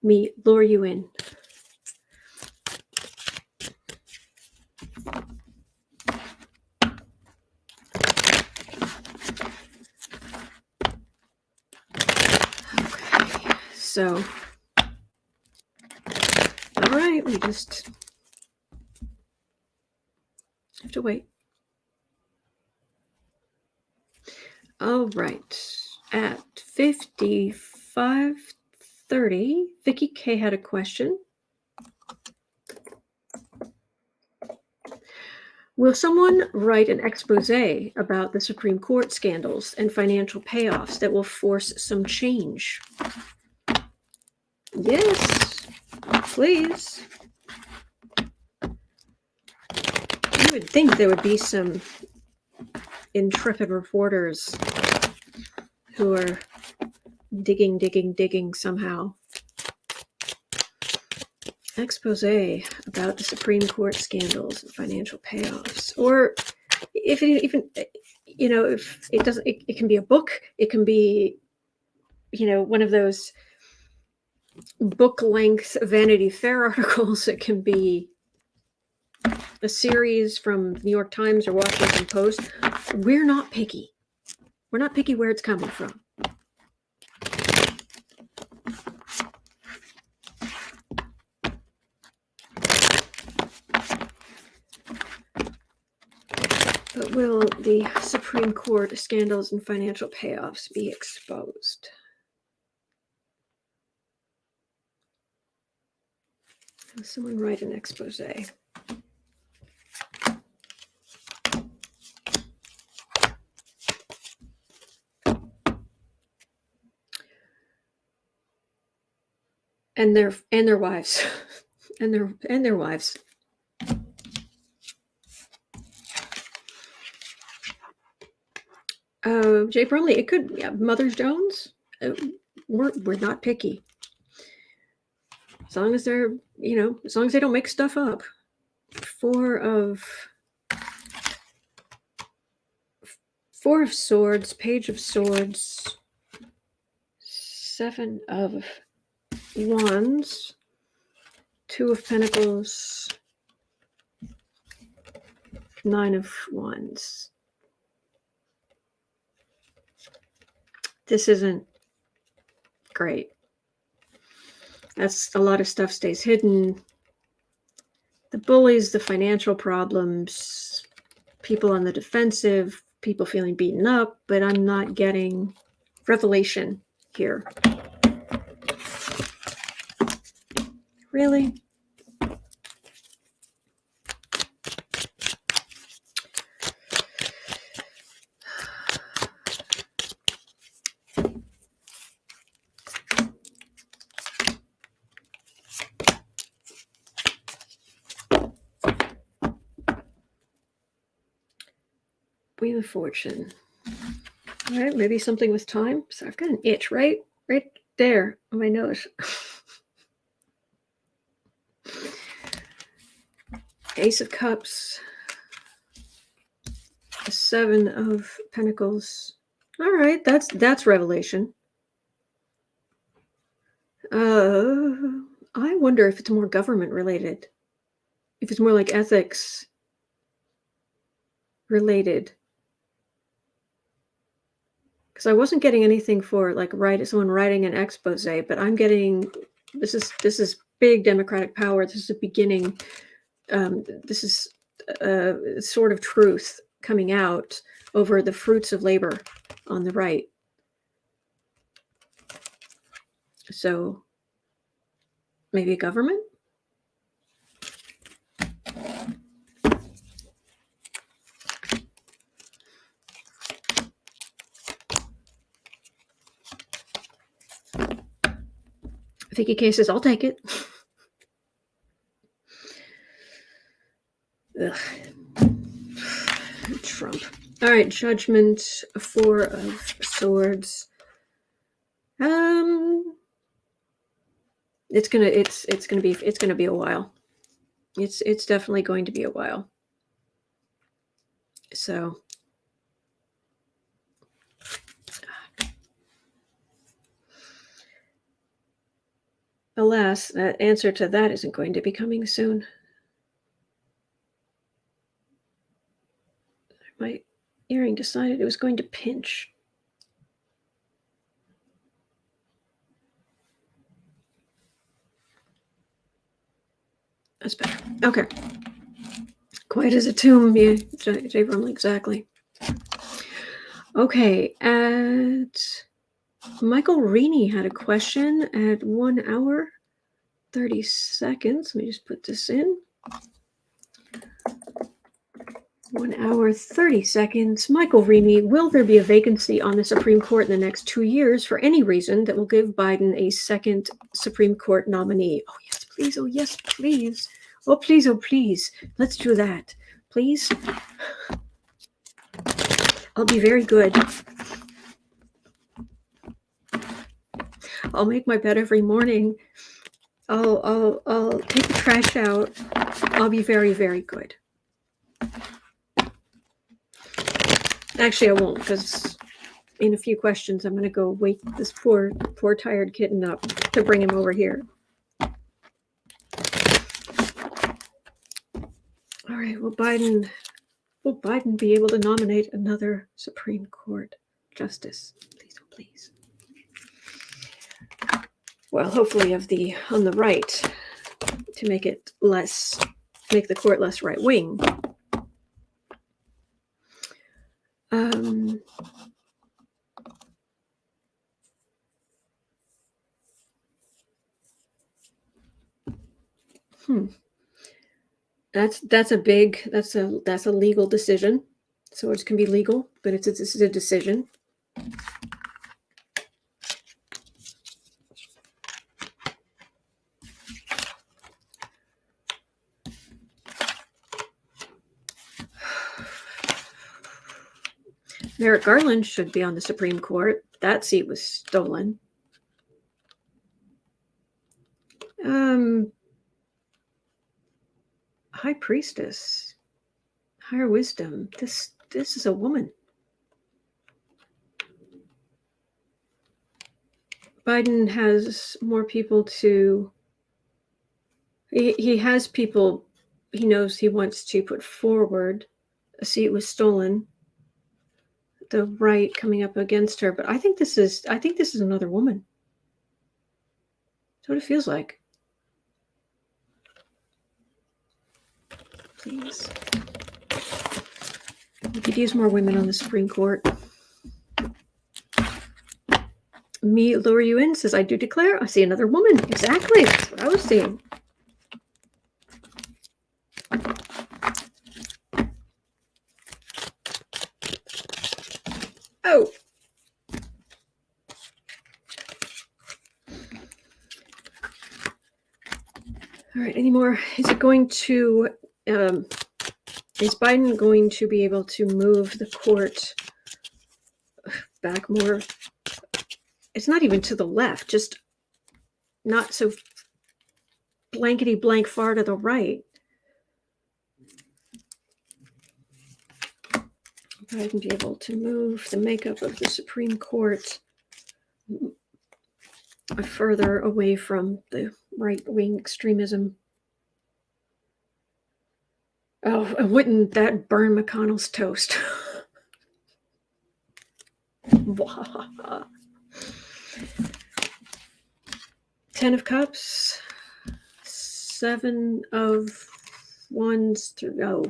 Me lure you in. So, all right, we just have to wait. All right, at 55:30, Vicky K had a question. Will someone write an expose about the Supreme Court scandals and financial payoffs that will force some change? Yes, please. You would think there would be some intrepid reporters who are digging somehow. Expose about the Supreme Court scandals and financial payoffs. Or if it even, if it doesn't, it can be a book. It can be, one of those book-length Vanity Fair articles. It can be a series from New York Times or Washington Post. We're not picky. We're not picky where it's coming from. But will the Supreme Court scandals and financial payoffs be exposed? Will someone write an expose? And their wives, and their wives. Jay Brumley, it could, Mother Jones. We're not picky. As long as they're, as long as they don't make stuff up. Four of Swords, Page of Swords, Seven of Wands, Two of Pentacles, Nine of Wands. This isn't great. That's a lot of stuff stays hidden. The bullies, the financial problems, people on the defensive, people feeling beaten up, but I'm not getting revelation here. Really? Wheel of Fortune. All right, maybe something with time. So I've got an itch right there on my nose. Ace of Cups. The Seven of Pentacles. All right, that's revelation. I wonder if it's more government related. If it's more like ethics related. Because I wasn't getting anything for like someone writing an expose, but I'm getting this is big democratic power. This is a beginning. This is sort of truth coming out over the fruits of labor on the right. So maybe a government. Vicky K says, I'll take it. Ugh. Trump. All right, Judgment, Four of Swords. It's gonna be a while. It's definitely going to be a while. So alas, that answer to that isn't going to be coming soon. My earring decided it was going to pinch. That's better. Okay. Quiet as a tomb. Yeah, Jay Brumley, exactly. Okay. Michael Reaney had a question at 1 hour, 30 seconds. Let me just put this in. 1 hour, 30 seconds. Michael Reaney, will there be a vacancy on the Supreme Court in the next 2 years for any reason that will give Biden a second Supreme Court nominee? Oh, yes, please. Oh, yes, please. Oh, please. Oh, please. Let's do that. Please. I'll be very good. I'll make my bed every morning. I'll take the trash out. I'll be very, very good. Actually, I won't, because in a few questions, I'm going to go wake this poor tired kitten up to bring him over here. All right. Will Biden be able to nominate another Supreme Court justice? Please, oh please. Well, hopefully on the right, to make the court less right wing. That's a legal decision. So it can be legal, but this is a decision. Merrick Garland should be on the Supreme Court. That seat was stolen. High Priestess, Higher Wisdom. This is a woman. Biden has more people to. He has people he knows he wants to put forward. A seat was stolen. The right coming up against her, but I think this is another woman. That's what it feels like. Please. We could use more women on the Supreme Court. Me lure you in says, I do declare. I see another woman. Exactly. That's what I was seeing. Oh. All right. Any more? Is Biden going to be able to move the court back more? It's not even to the left, just not so blankety blank far to the right. Biden be able to move the makeup of the Supreme Court further away from the right-wing extremism. Oh, wouldn't that burn McConnell's toast? 10 of Cups, 7 of Wands through.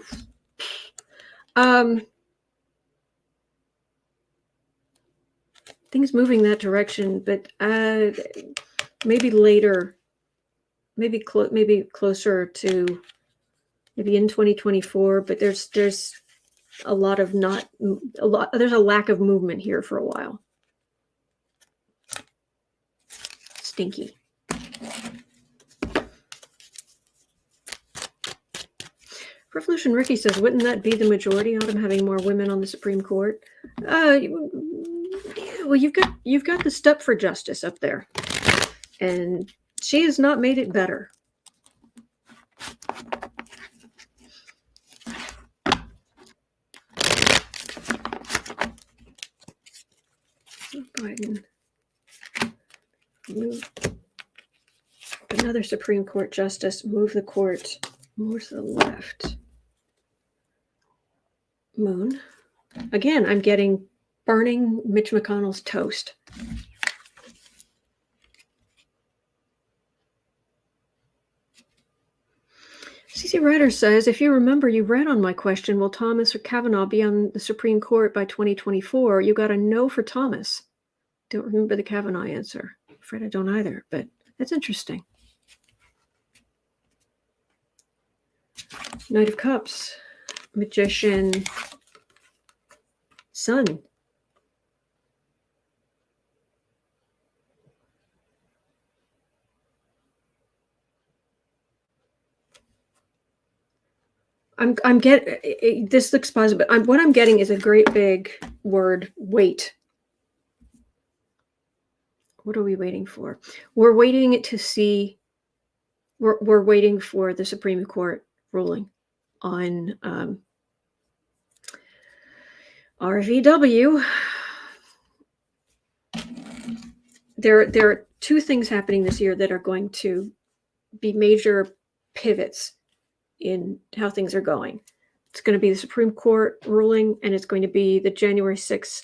Things moving that direction, but maybe later, maybe closer to maybe in 2024. But there's a lot of there's a lack of movement here for a while. Stinky. Revolution Ricky says, wouldn't that be the majority on him having more women on the Supreme Court? Well, you've got the Step for Justice up there, and she has not made it better. Biden move another Supreme Court justice, move the court more to the left. Moon. Again, I'm getting burning Mitch McConnell's toast. Lazy Writer says, if you remember, you read on my question, will Thomas or Kavanaugh be on the Supreme Court by 2024? You got a no for Thomas. Don't remember the Kavanaugh answer. I'm afraid I don't either, but that's interesting. Knight of Cups, Magician, Sun. I'm getting, this looks positive, but what I'm getting is a great big word, wait. What are we waiting for? We're waiting to see, we're waiting for the Supreme Court ruling on RVW. There are two things happening this year that are going to be major pivots in how things are going. It's going to be the Supreme Court ruling, and it's going to be the January 6th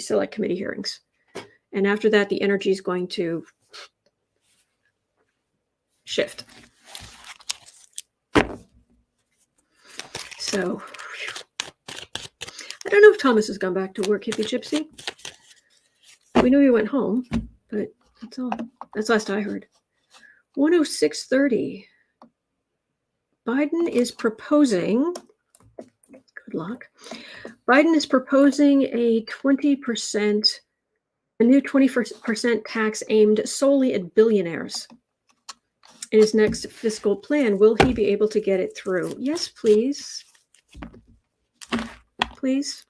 select committee hearings. And after that, the energy is going to shift. So, I don't know if Thomas has gone back to work, Hippie Gypsy. We knew he went home, but that's all. That's last I heard. 106.30. Biden is proposing, good luck, Biden is proposing a 20%, a new 20% tax aimed solely at billionaires. In his next fiscal plan, will he be able to get it through? Yes, please. Please.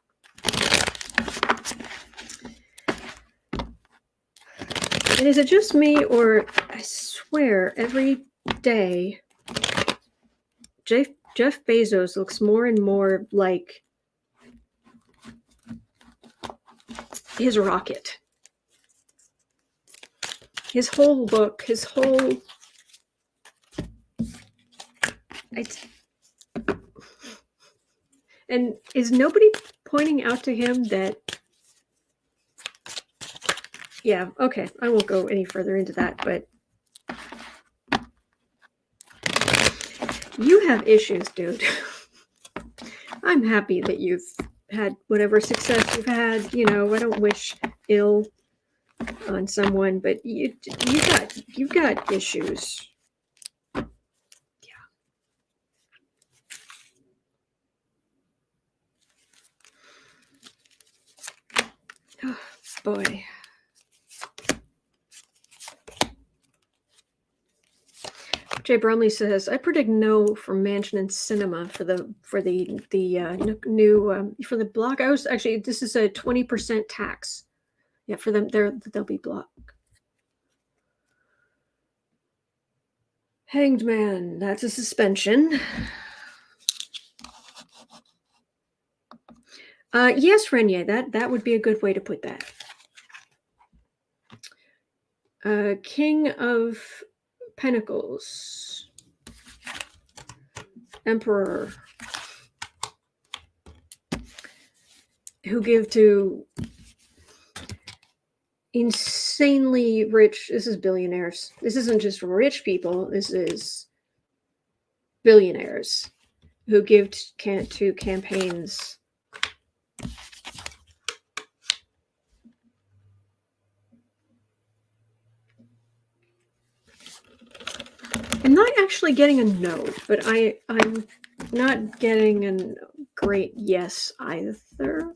And is it just me, or I swear every day Jeff Bezos looks more and more like his rocket. His whole look, and is nobody pointing out to him that, yeah, okay, I won't go any further into that, but you have issues, dude. I'm happy that you've had whatever success you've had. You know, I don't wish ill on someone, but you've got issues. Yeah. Oh, boy. Jay Bromley says, "I predict no for Manchin and Cinema for the new for the block." I was actually, this is a 20% tax. Yeah, for them, they'll be blocked. Hanged Man, that's a suspension. Yes, Renier, that would be a good way to put that. King of Pentacles, Emperor, who give to insanely rich, this is billionaires. This isn't just rich people, this is billionaires who give to campaigns. I'm not actually getting a no, but I'm not getting a great yes either.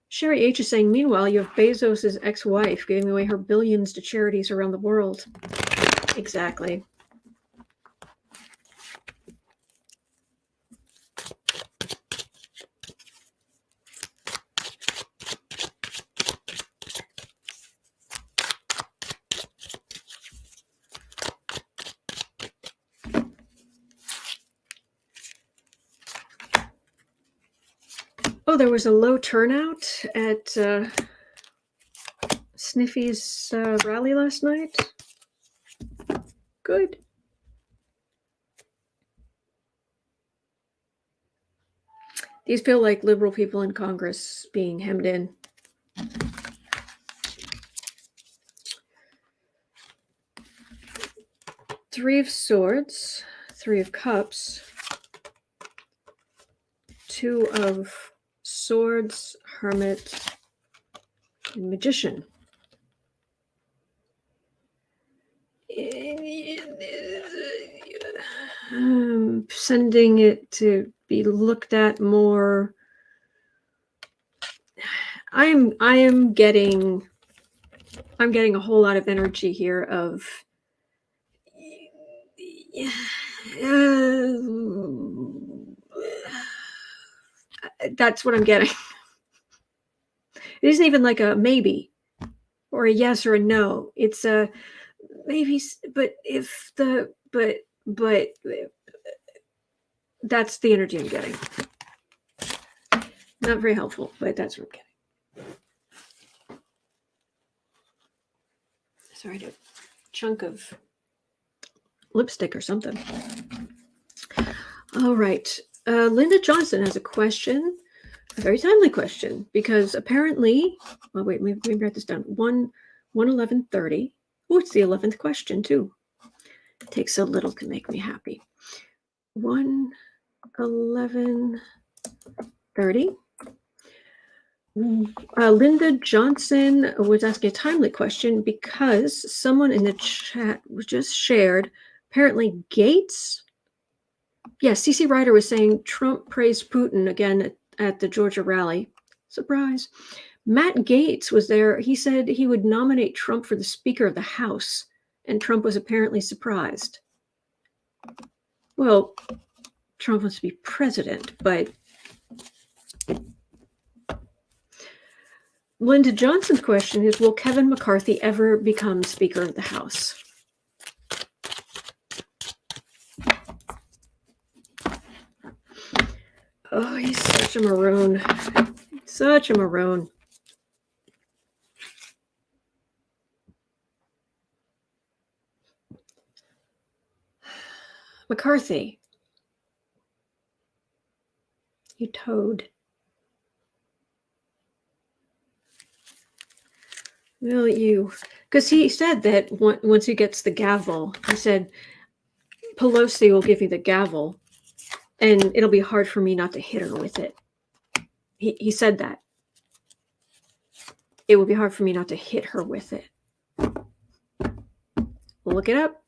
Sherry H is saying, meanwhile, you have Bezos' ex-wife giving away her billions to charities around the world. Exactly. Oh, there was a low turnout at Sniffy's rally last night. Good. These feel like liberal people in Congress being hemmed in. Three of Swords, Three of Cups, Two of Swords, Hermit, and Magician. Sending it to be looked at more. I'm getting a whole lot of energy here of that's what I'm getting. It isn't even like a maybe or a yes or a no. It's a maybe, but that's the energy I'm getting. Not very helpful, but that's what I'm getting. Sorry, a chunk of lipstick or something. All right. Linda Johnson has a question, a very timely question, because apparently, well, wait, let me write this down. 1/11/30. Oh, it's the 11th question, too. It takes so little to make me happy. 1/11/30. Linda Johnson was asking a timely question because someone in the chat just shared, apparently Gates. Yes, CC Ryder was saying Trump praised Putin again at the Georgia rally. Surprise. Matt Gaetz was there. He said he would nominate Trump for the Speaker of the House, and Trump was apparently surprised. Well, Trump wants to be president, but Linda Johnson's question is, will Kevin McCarthy ever become Speaker of the House? Oh, he's such a maroon. Such a maroon. McCarthy. You toad. Well, because he said that once he gets the gavel, he said, Pelosi will give you the gavel, and it'll be hard for me not to hit her with it. He said that. It will be hard for me not to hit her with it. Look it up.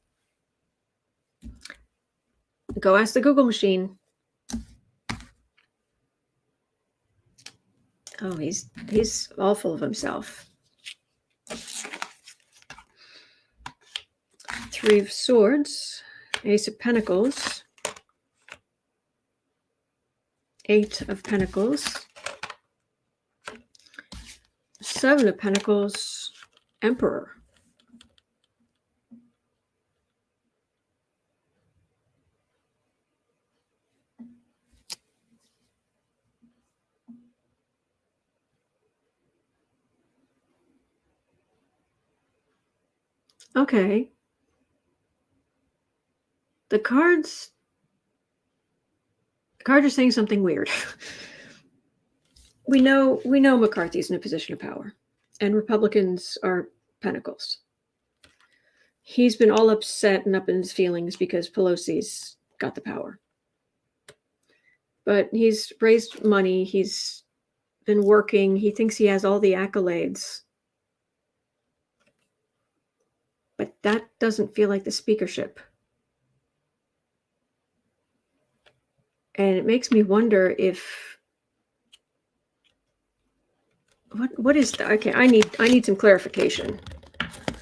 Go ask the Google machine. Oh, he's all full of himself. Three of Swords, Ace of Pentacles, Eight of Pentacles, Seven of Pentacles, Emperor. Okay. The cards are saying something weird. we know McCarthy's in a position of power, and Republicans are Pentacles. He's been all upset and up in his feelings because Pelosi's got the power. But he's raised money. He's been working. He thinks he has all the accolades. But that doesn't feel like the speakership. And it makes me wonder if what is the, okay, I need some clarification.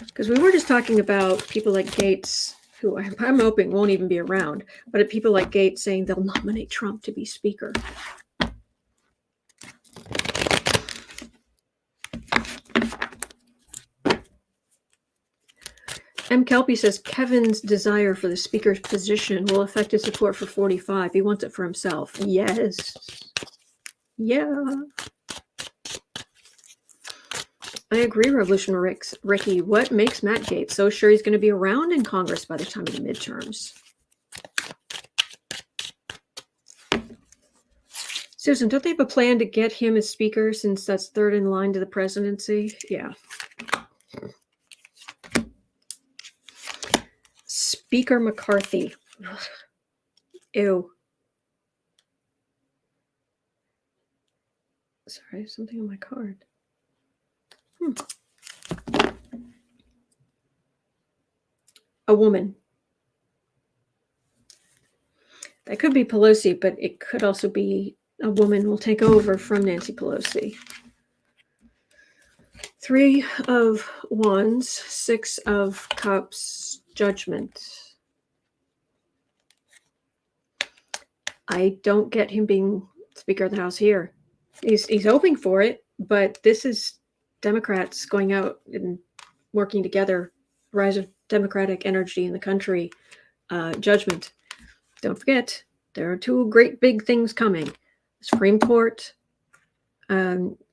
Because we were just talking about people like Gates, who I'm hoping won't even be around, but people like Gates saying they'll nominate Trump to be speaker. M. Kelpie says Kevin's desire for the speaker's position will affect his support for 45. He wants it for himself. Yes. Yeah. I agree, Revolution Ricky. What makes Matt Gaetz so sure he's going to be around in Congress by the time of the midterms? Susan, don't they have a plan to get him as speaker since that's third in line to the presidency? Yeah. Speaker McCarthy. Ew. Sorry, something on my card. A woman. That could be Pelosi, but it could also be a woman will take over from Nancy Pelosi. 3 of Wands, 6 of Cups, Judgment. I don't get him being Speaker of the House here. He's hoping for it, but this is Democrats going out and working together. Rise of Democratic energy in the country. Judgment. Don't forget, there are 2 great big things coming. Supreme Court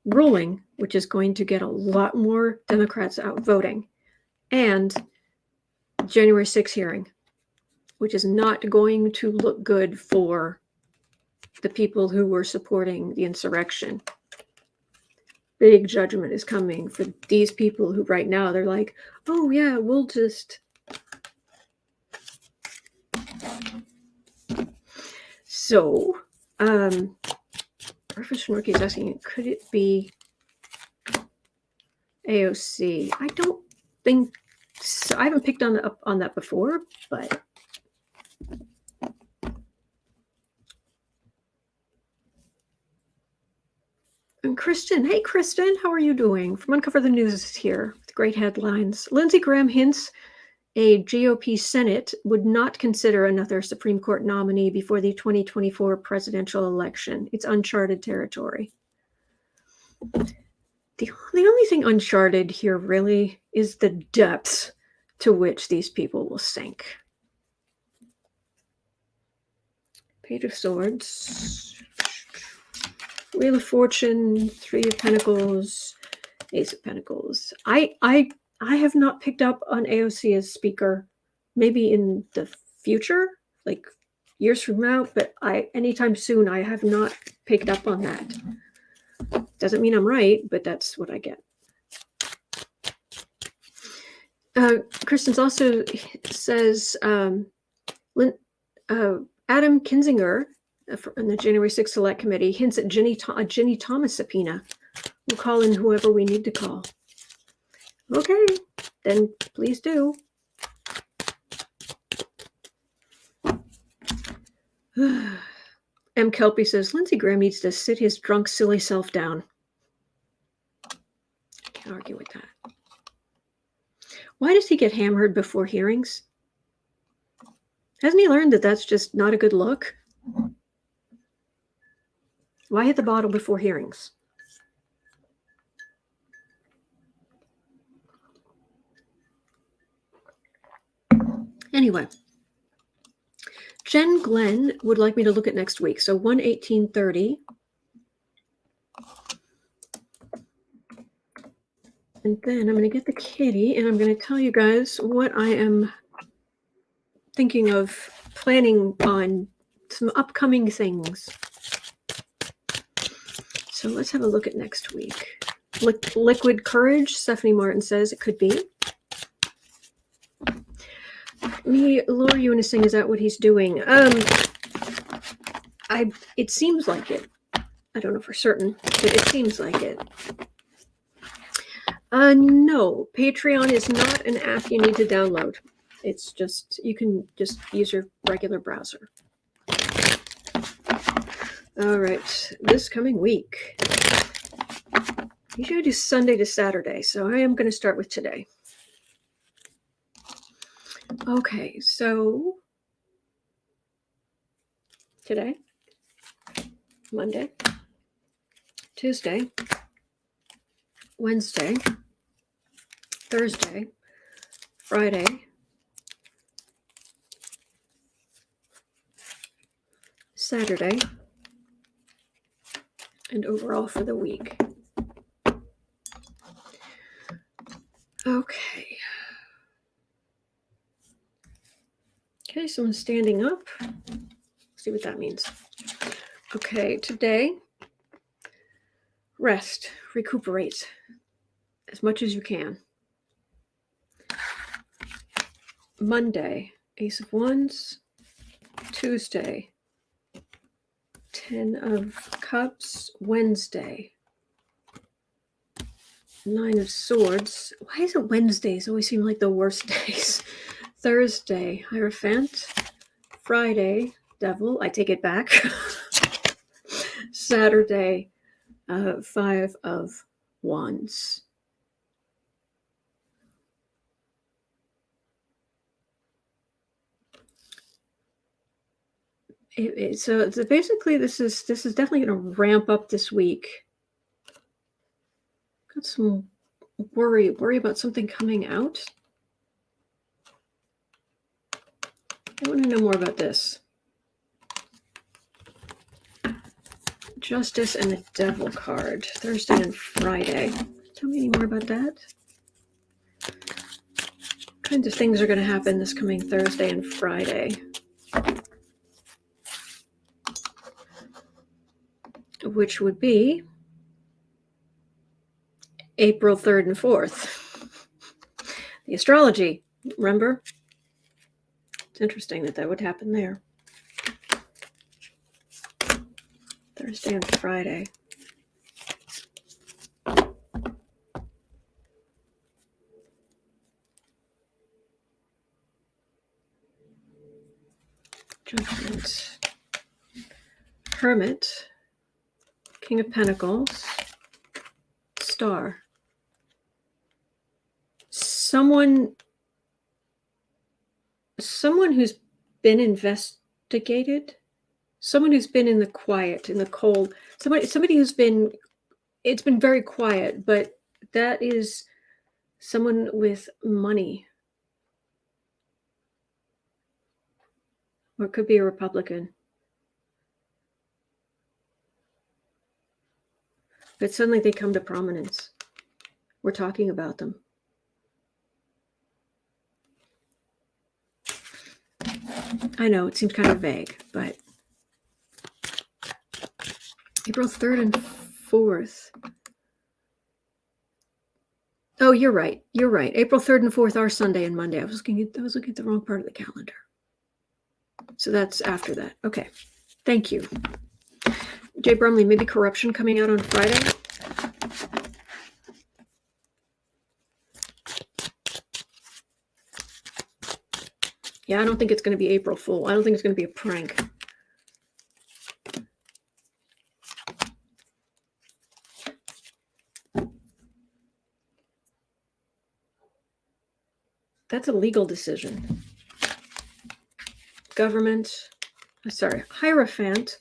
ruling, which is going to get a lot more Democrats out voting, and January 6th hearing, which is not going to look good for the people who were supporting the insurrection. Big judgment is coming for these people who right now they're like, oh yeah, we'll just... So, Professor Rookie is asking, could it be AOC? I don't think so. I haven't picked up on that before, but and Kristen, hey Kristen, how are you doing? From Uncover the News here with great headlines. Lindsey Graham hints a GOP Senate would not consider another Supreme Court nominee before the 2024 presidential election. It's uncharted territory. The only thing uncharted here really is the depths to which these people will sink. Page of Swords, Wheel of Fortune, 3 of Pentacles, Ace of Pentacles. I have not picked up on AOC as speaker, maybe in the future, like years from now, but anytime soon, I have not picked up on that. Doesn't mean I'm right, but that's what I get. Kristen's also says Adam Kinzinger in the January 6th Select Committee hints at a Ginny Thomas subpoena. We'll call in whoever we need to call. Okay, then please do. M. Kelpie says, Lindsey Graham needs to sit his drunk, silly self down. Can't argue with that. Why does he get hammered before hearings? Hasn't he learned that that's just not a good look? Why hit the bottle before hearings? Anyway, Jen Glenn would like me to look at next week. So 1/18/30. And then I'm going to get the kitty and I'm going to tell you guys what I am thinking of planning on, some upcoming things. So let's have a look at next week. Liquid Courage, Stephanie Martin says it could be. Me lure you into saying, is that what he's doing? It seems like it. I don't know for certain, but it seems like it. No, Patreon is not an app you need to download. It's just, you can just use your regular browser. All right, this coming week. Usually I do Sunday to Saturday, so I am going to start with today. Okay, so today, Monday, Tuesday, Wednesday, Thursday, Friday, Saturday, and overall for the week. Okay. Okay, someone's standing up. Let's see what that means. Okay, today, rest, recuperate as much as you can. Monday, Ace of Wands. Tuesday. 10 of Cups. Wednesday. 9 of Swords. Why is it Wednesdays always seem like the worst days? Thursday, Hierophant. Friday, Devil. I take it back. Saturday, 5 of Wands. So basically, this is definitely going to ramp up this week. Got some worry about something coming out. I want to know more about this. Justice and the Devil card. Thursday and Friday. Tell me any more about that. What kinds of things are going to happen this coming Thursday and Friday? Which would be April 3rd and 4th. The astrology, remember? It's interesting that would happen there. Thursday and Friday. Judgment. Hermit. King of Pentacles. Star. Someone who's been investigated. Someone who's been in the quiet, in the cold. Somebody who's been, it's been very quiet, but that is someone with money. Or it could be a Republican. But suddenly they come to prominence. We're talking about them. I know it seems kind of vague, but April 3rd and 4th. Oh, you're right. You're right. April 3rd and 4th are Sunday and Monday. I was looking at the wrong part of the calendar. So that's after that. Okay. Thank you. Jay Brumley, maybe corruption coming out on Friday? Yeah, I don't think it's going to be April Fool. I don't think it's going to be a prank. That's a legal decision. Government, Hierophant.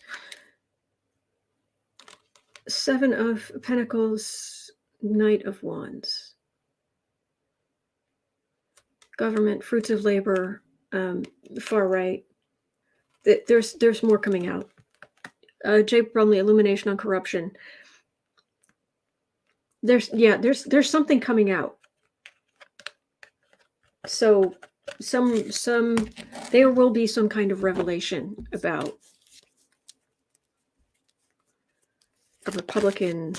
7 of Pentacles, Knight of Wands. Government, fruits of labor, far right. There's more coming out. Jay Brumley, illumination on corruption. There's something coming out. So there will be some kind of revelation about a Republican.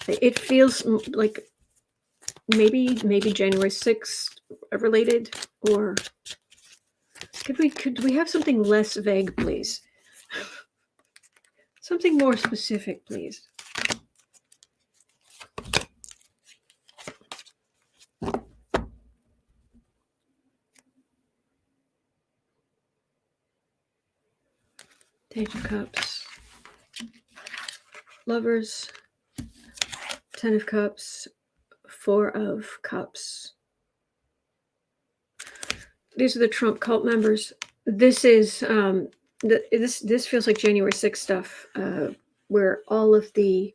It feels like maybe January 6th related, or could we have something less vague, please? Something more specific, please. Page of Cups. Lovers. 10 of Cups. 4 of Cups. These are the Trump cult members. This is this feels like January 6th stuff, where all the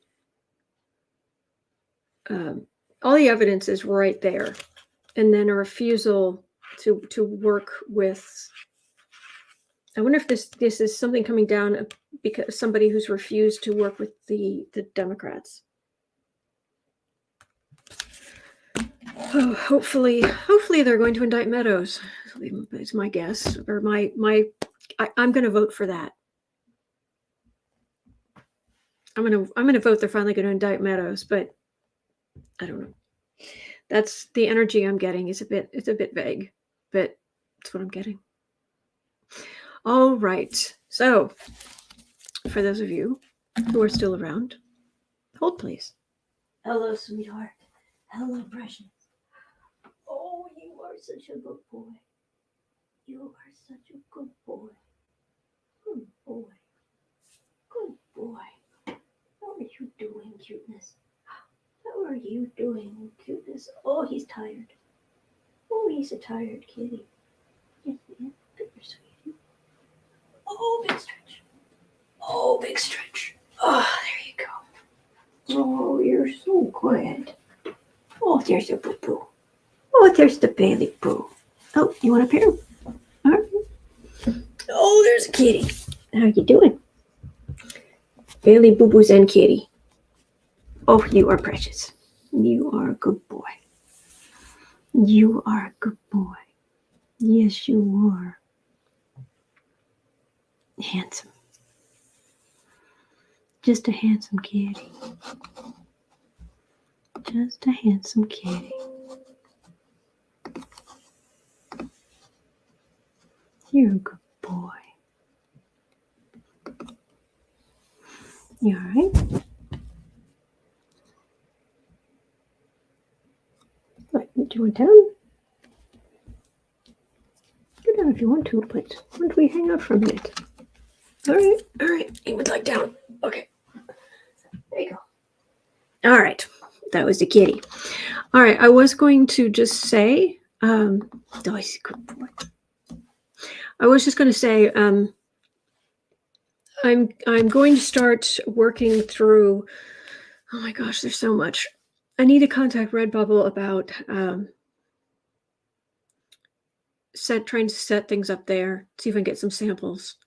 evidence is right there, and then a refusal to work with. I wonder if this is something coming down because somebody who's refused to work with the Democrats. Oh, hopefully they're going to indict Meadows. It's my guess, or I'm going to vote for that. I'm going to vote they're finally going to indict Meadows, but I don't know. That's the energy I'm getting. It's a bit vague, but it's what I'm getting. All right. So, for those of you who are still around, hold please. Hello, sweetheart. Hello, precious. Oh, you are such a good boy. You are such a good boy. Good boy. Good boy. How are you doing, cuteness? How are you doing, cuteness? Oh, he's tired. Oh, he's a tired kitty. Yes, yes. Good, sweetie. Oh, big stretch. Oh, big stretch. Oh, there you go. Oh, you're so good. Oh, there's a boo-boo. Oh, there's the Bailey boo. Oh, you want a pair? All right. Oh, there's a kitty. How you doing? Bailey, boo-boos, and kitty. Oh, you are precious. You are a good boy. You are a good boy. Yes, you are. Handsome. Just a handsome kitty. Just a handsome kitty. You're a good boy. You alright? What, do you want down? Go down if you want to, but why don't we hang out for a minute? Alright. You would like down. Okay. There you go. Alright. That was the kitty. Alright, I was going to just say, oh, he's a good boy. I was just going to say, I'm going to start working through. Oh my gosh, there's so much. I need to contact Redbubble about trying to set things up there. See if I can get some samples.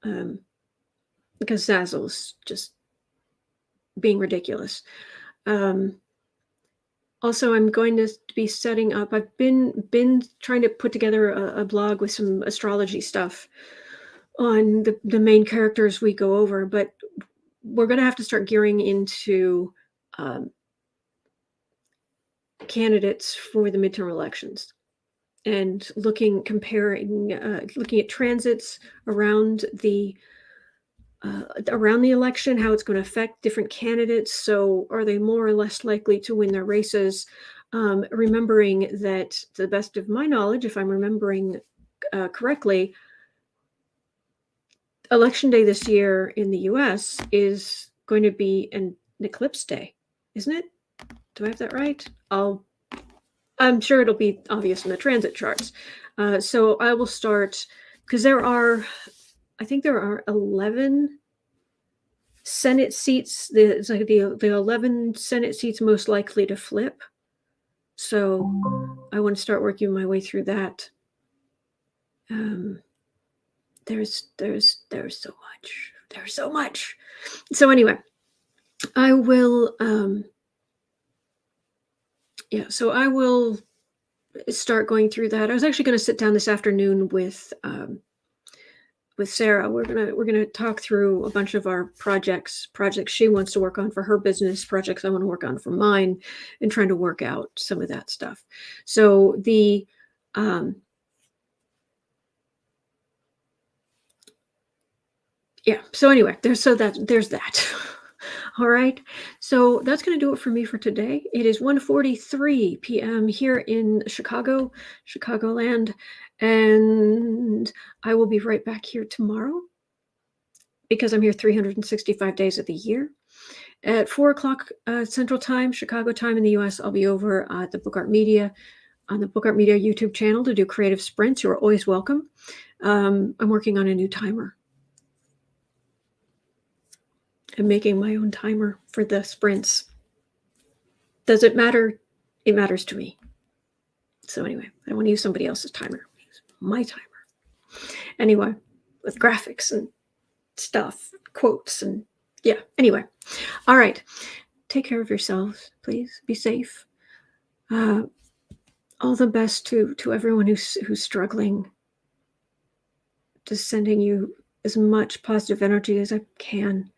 Because Zazzle's just being ridiculous. Also, I'm going to be setting up. I've been trying to put together a blog with some astrology stuff on the main characters we go over, but we're going to have to start gearing into candidates for the midterm elections and looking at transits around the election, how it's going to affect different candidates. So are they more or less likely to win their races? Remembering that, to the best of my knowledge, if I'm remembering correctly, Election Day this year in the US is going to be an eclipse day, isn't it? Do I have that right? I'm sure it'll be obvious in the transit charts. So I will start, because I think there are 11 Senate seats. It's like the 11 Senate seats most likely to flip. So I want to start working my way through that. There's so much. There's so much. So anyway, I will. So I will start going through that. I was actually going to sit down this afternoon with Sarah. We're gonna talk through a bunch of our projects she wants to work on for her business, projects I want to work on for mine, and trying to work out some of that stuff. So the so anyway, there's that. All right, so that's going to do it for me for today. It is 1:43 p.m. here in Chicagoland, and I will be right back here tomorrow because I'm here 365 days of the year. At 4 o'clock Central Time, Chicago time in the US, I'll be over at the Book Art Media, on the Book Art Media YouTube channel to do creative sprints. You're always welcome. I'm working on a new timer. I'm making my own timer for the sprints. Does it matter? It matters to me. So anyway, I don't want to use somebody else's timer. Use my timer. Anyway, with graphics and stuff, quotes, and anyway. All right. Take care of yourselves, please. Be safe. All the best to everyone who's struggling. Just sending you as much positive energy as I can.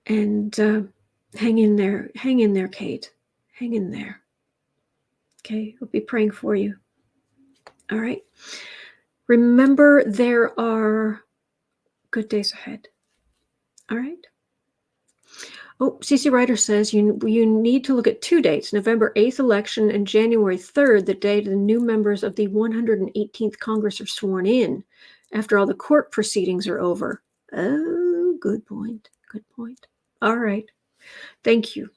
And hang in there, Kate. Hang in there. Okay, we'll be praying for you. All right. Remember, there are good days ahead. All right. Oh, CC Ryder says you need to look at 2 dates, November 8th election and January 3rd, the date the new members of the 118th Congress are sworn in after all the court proceedings are over. Oh, good point. Good point. All right. Thank you.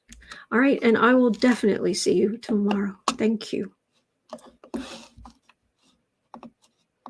All right. And I will definitely see you tomorrow. Thank you.